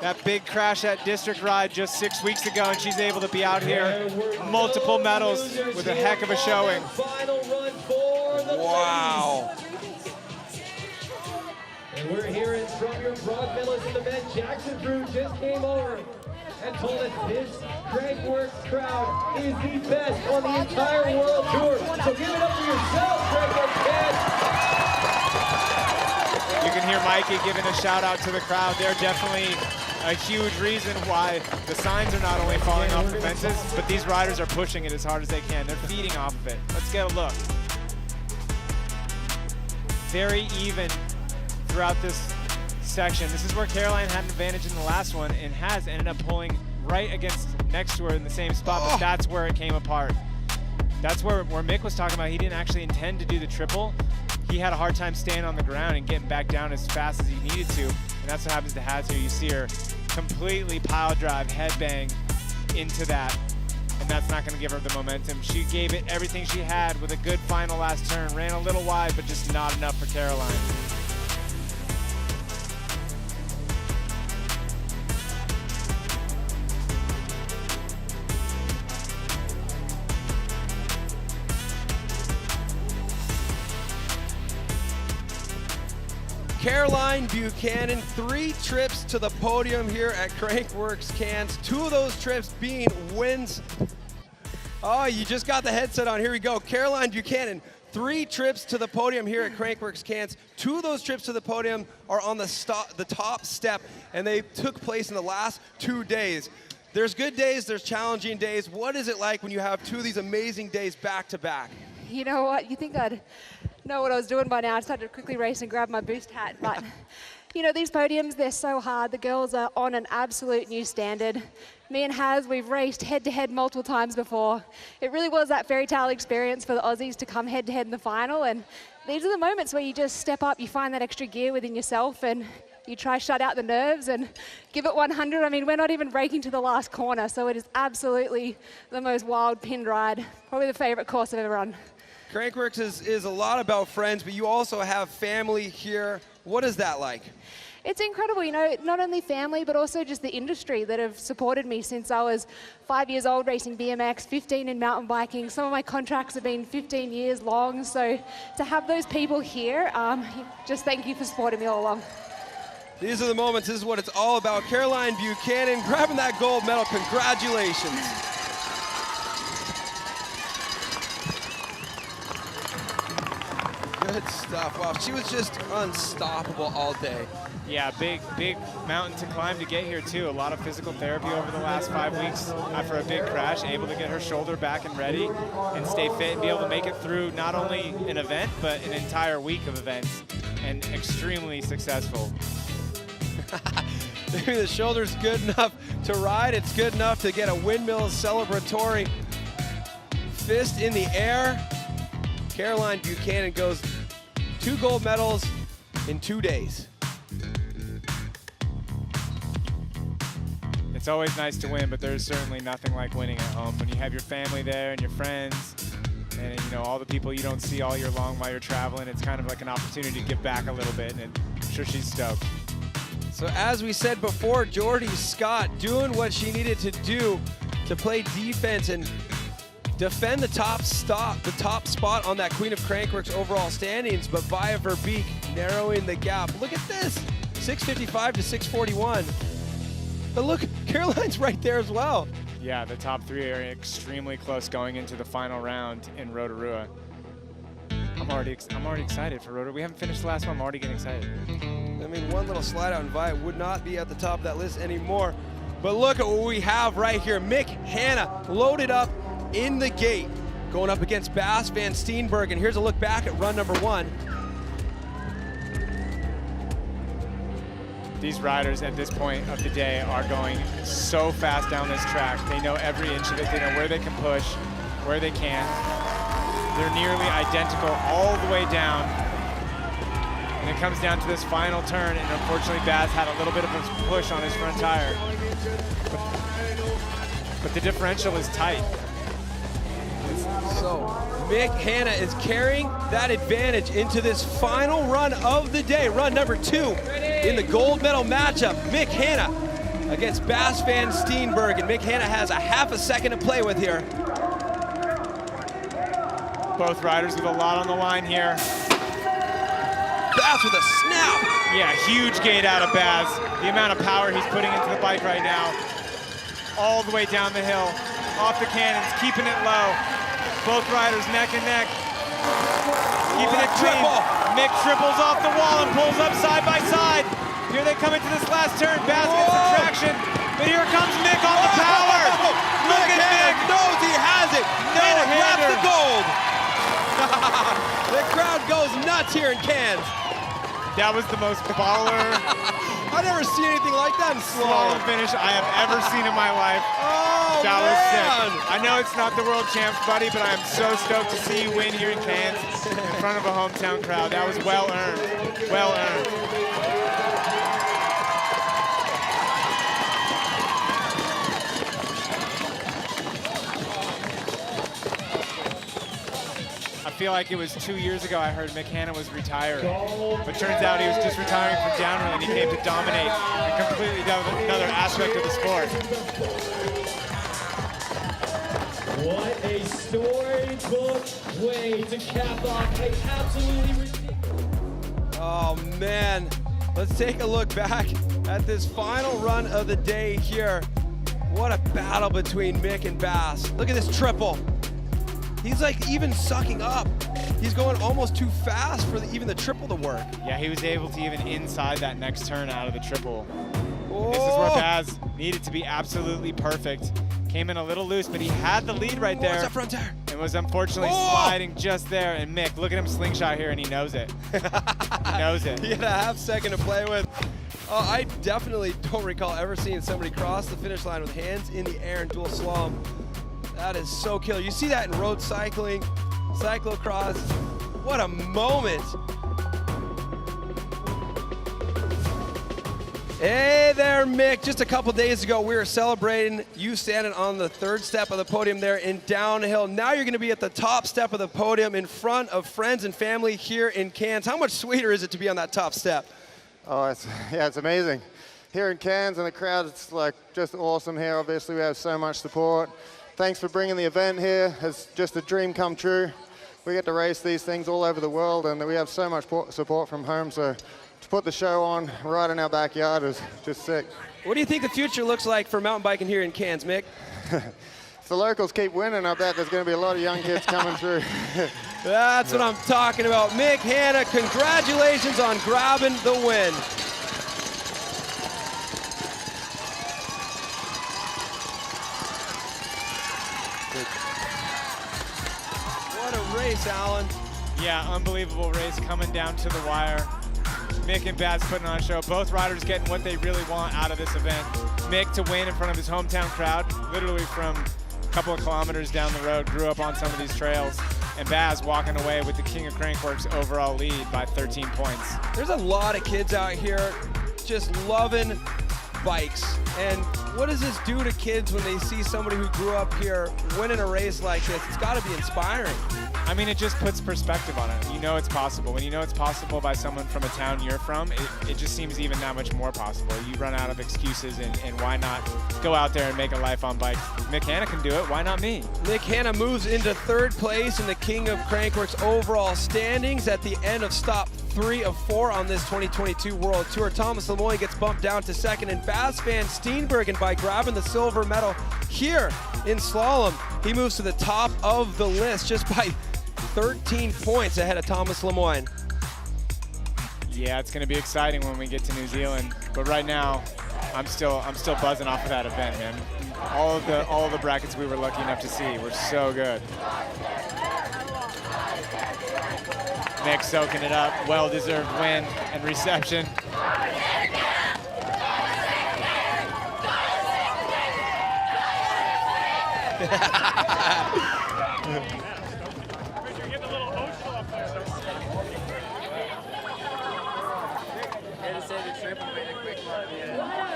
That big crash at District Ride just 6 weeks ago, and she's able to be out here. Multiple medals with a heck of a showing. Wow. And we're hearing from your bronze medalist in the men. Jackson Drew just came over and told us this Crankworx crowd is the best on the entire World Tour. So give it up for yourself, Crankworx fans. You can hear Mikey giving a shout out to the crowd. They're definitely a huge reason why the signs are not only falling off the fences, but these riders are pushing it as hard as they can. They're feeding off of it. Let's get a look. Very even throughout this section. This is where Caroline had an advantage in the last one and has ended up pulling right against next to her in the same spot, but that's where it came apart. That's where Mick was talking about he didn't actually intend to do the triple. He had a hard time staying on the ground and getting back down as fast as he needed to, and that's what happens to Haz here. You see her completely pile drive, headbang into that, and that's not going to give her the momentum. She gave it everything she had with a good final last turn. Ran a little wide, but just not enough for Caroline. Caroline Buchanan, 3 trips to the podium here at Crankworx Cairns. 2 of those trips being wins. Oh, you just got the headset on. Here we go. Caroline Buchanan, 3 trips to the podium here at Crankworx Cairns. 2 of those trips to the podium are on the top step, and they took place in the last 2 days. There's good days, there's challenging days. What is it like when you have 2 of these amazing days back to back? You know what? You think I'd know what I was doing by now. I just had to quickly race and grab my boost hat. But, you know, these podiums, they're so hard. The girls are on an absolute new standard. Me and Haz, we've raced head-to-head multiple times before. It really was that fairy tale experience for the Aussies to come head-to-head in the final. And these are the moments where you just step up, you find that extra gear within yourself, and you try shut out the nerves and give it 100. I mean, we're not even braking to the last corner, so it is absolutely the most wild pinned ride. Probably the favorite course I've ever run. Crankworx is a lot about friends, but you also have family here. What is that like? It's incredible, you know, not only family, but also just the industry that have supported me since I was 5 years old racing BMX, 15 in mountain biking. Some of my contracts have been 15 years long. So to have those people here, just thank you for supporting me all along. These are the moments. This is what it's all about. Caroline Buchanan grabbing that gold medal. Congratulations. Good stuff. Wow, she was just unstoppable all day. Yeah, big mountain to climb to get here too. A lot of physical therapy over the last 5 weeks after a big crash, able to get her shoulder back and ready and stay fit and be able to make it through not only an event, but an entire week of events, and extremely successful. Maybe the shoulder's good enough to ride. It's good enough to get a windmill celebratory fist in the air. Caroline Buchanan goes 2 gold medals in 2 days. It's always nice to win, but there's certainly nothing like winning at home. When you have your family there and your friends and, you know, all the people you don't see all year long while you're traveling, it's kind of like an opportunity to give back a little bit, and I'm sure she's stoked. So as we said before, Jordy Scott doing what she needed to do to play defense and defend the top spot on that Queen of Crankworx overall standings, but via Verbeek narrowing the gap. Look at this, 655 to 641. But look, Caroline's right there as well. Yeah, the top three are extremely close going into the final round in Rotorua. I'm already excited for Rotorua. We haven't finished the last one. I'm already getting excited. I mean, one little slide out and Vi would not be at the top of that list anymore. But look at what we have right here. Mick Hanna loaded up in the gate, going up against Bas van Steenbergen. And here's a look back at run number 1. These riders at this point of the day are going so fast down this track. They know every inch of it. They know where they can push, where they can't. They're nearly identical all the way down. And it comes down to this final turn, and unfortunately Baz had a little bit of a push on his front tire. But the differential is tight. So Mick Hanna is carrying that advantage into this final run of the day, run number 2 in the gold medal matchup. Mick Hanna against Bas van Steenbergen. Mick Hanna has a half a second to play with here. Both riders with a lot on the line here. Baz with a snap. Yeah, huge gate out of Baz. The amount of power he's putting into the bike right now. All the way down the hill, off the cannons, keeping it low. Both riders neck and neck. Keeping it clean. Mick triples off the wall and pulls up side by side. Here they come into this last turn. Baz gets some traction, but here comes Mick on the power. Look at Mick. Knows he has it. No-hander. Grabs the gold. The crowd goes nuts here in Cairns. That was the most baller I've never seen anything like that in slalom finish I have ever seen in my life. Oh, that man. was sick. I know it's not the world champs, buddy, but I am so stoked to see you win here in Cairns in front of a hometown crowd. That was well earned. Well earned. I feel like it was 2 years ago I heard Mick Hanna was retiring. But turns out he was just retiring from downhill and he came to dominate a completely another aspect of the sport. What a storybook way to cap off an absolutely ridiculous. Oh man, let's take a look back at this final run of the day here. What a battle between Mick and Bas. Look at this triple. He's like even sucking up. He's going almost too fast for even the triple to work. Yeah, he was able to even inside that next turn out of the triple. This is where Baz needed to be absolutely perfect. Came in a little loose, but he had the lead right there. What's that front tire? And was unfortunately sliding just there. And Mick, look at him slingshot here, and he knows it. He knows it. He had a half second to play with. I definitely don't recall ever seeing somebody cross the finish line with hands in the air in dual slalom. That is so killer. You see that in road cycling, cyclocross. What a moment. Hey there, Mick. Just a couple days ago, we were celebrating you standing on the third step of the podium there in downhill. Now you're going to be at the top step of the podium in front of friends and family here in Cairns. How much sweeter is it to be on that top step? Oh, it's amazing. Here in Cairns and the crowd, it's like just awesome here. Obviously, we have so much support. Thanks for bringing the event here. It's just a dream come true. We get to race these things all over the world, and we have so much support from home. So to put the show on right in our backyard is just sick. What do you think the future looks like for mountain biking here in Cairns, Mick? If the locals keep winning, I bet there's going to be a lot of young kids coming through. That's what I'm talking about. Mick Hanna, congratulations on grabbing the win. What a race, Alan. Yeah, unbelievable race coming down to the wire. Mick and Baz putting on a show. Both riders getting what they really want out of this event. Mick to win in front of his hometown crowd, literally from a couple of kilometers down the road, grew up on some of these trails. And Baz walking away with the King of Crankworx overall lead by 13 points. There's a lot of kids out here just loving bikes. And what does this do to kids when they see somebody who grew up here winning a race like this? It's got to be inspiring. I mean, it just puts perspective on it. You know it's possible. When you know it's possible by someone from a town you're from, it just seems even that much more possible. You run out of excuses, and why not go out there and make a life on bikes? Nick Hanna can do it. Why not me? Nick Hanna moves into third place in the King of Crankworx overall standings at the end of stop 3 of 4 on this 2022 World Tour. Thomas Lemoyne gets bumped down to second, and Bas van Steenbergen, by grabbing the silver medal here in slalom, he moves to the top of the list just by 13 points ahead of Thomas Lemoyne. Yeah, it's going to be exciting when we get to New Zealand, but right now I'm still buzzing off of that event, man. All of the brackets we were lucky enough to see were so good. Nick soaking it up, well-deserved win and reception.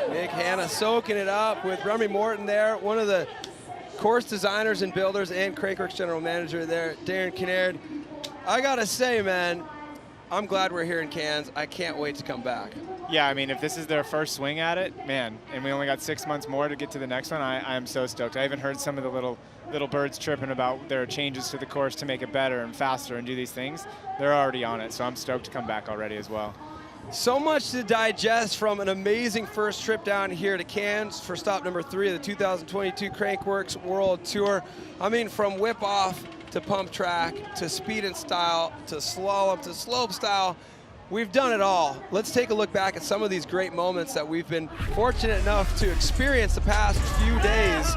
Nick Hanna soaking it up with Remy Morton there, one of the course designers and builders and Crankworx general manager there, Darren Kinnaird. I gotta say, man, I'm glad we're here in Cairns. I can't wait to come back. Yeah, I mean, if this is their first swing at it, man, and we only got 6 months more to get to the next one, I'm so stoked. I even heard some of the little birds chirping about their changes to the course to make it better and faster and do these things. They're already on it, so I'm stoked to come back already as well. So much to digest from an amazing first trip down here to Cairns for stop number 3 of the 2022 Crankworx World Tour. I mean, from whip off to pump track to speed and style to slalom to slope style, we've done it all. Let's take a look back at some of these great moments that we've been fortunate enough to experience the past few days.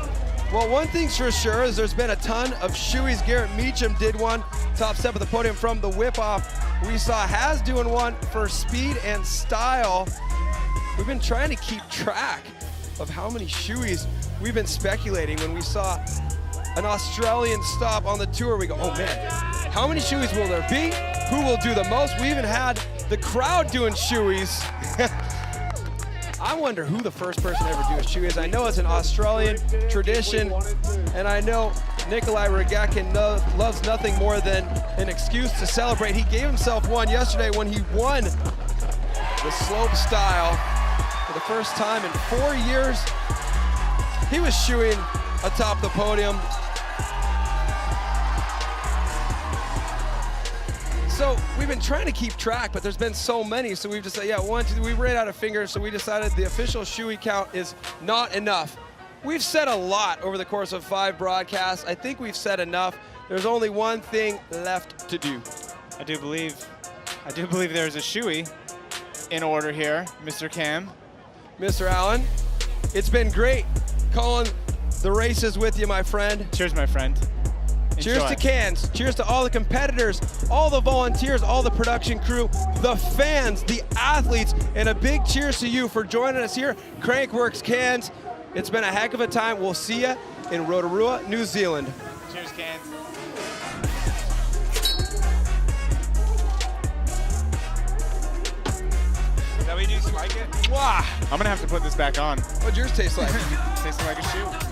Well, one thing's for sure is there's been a ton of shoeies. Garrett Meacham did one, top step of the podium from the whip off. We saw Haz doing one for speed and style. We've been trying to keep track of how many shoeies we've been speculating. When we saw an Australian stop on the tour, we go, oh man, how many shoeies will there be? Who will do the most? We even had the crowd doing shoeies. I wonder who the first person to ever do a shoey is. I know it's an Australian tradition, and I know Nikolai Regakin loves nothing more than an excuse to celebrate. He gave himself one yesterday when he won the slope style for the first time in 4 years. He was shoeing atop the podium. So we've been trying to keep track, but there's been so many, so we've just said, yeah, 1, 2, 3, we ran out of fingers, so we decided the official shoey count is not enough. We've said a lot over the course of 5 broadcasts. I think we've said enough. There's only one thing left to do. I do believe there's a shoey in order here, Mr. Cam. Mr. Allen, it's been great calling the races with you, my friend. Cheers, my friend. Enjoy. Cheers to Cairns. Cheers to all the competitors, all the volunteers, all the production crew, the fans, the athletes, and a big cheers to you for joining us here, Crankworx Cairns. It's been a heck of a time. We'll see you in Rotorua, New Zealand. Cheers, Cairns. Is that what you do, spike it? Wow. I'm gonna have to put this back on. What'd yours taste like? Tastes like a shoe.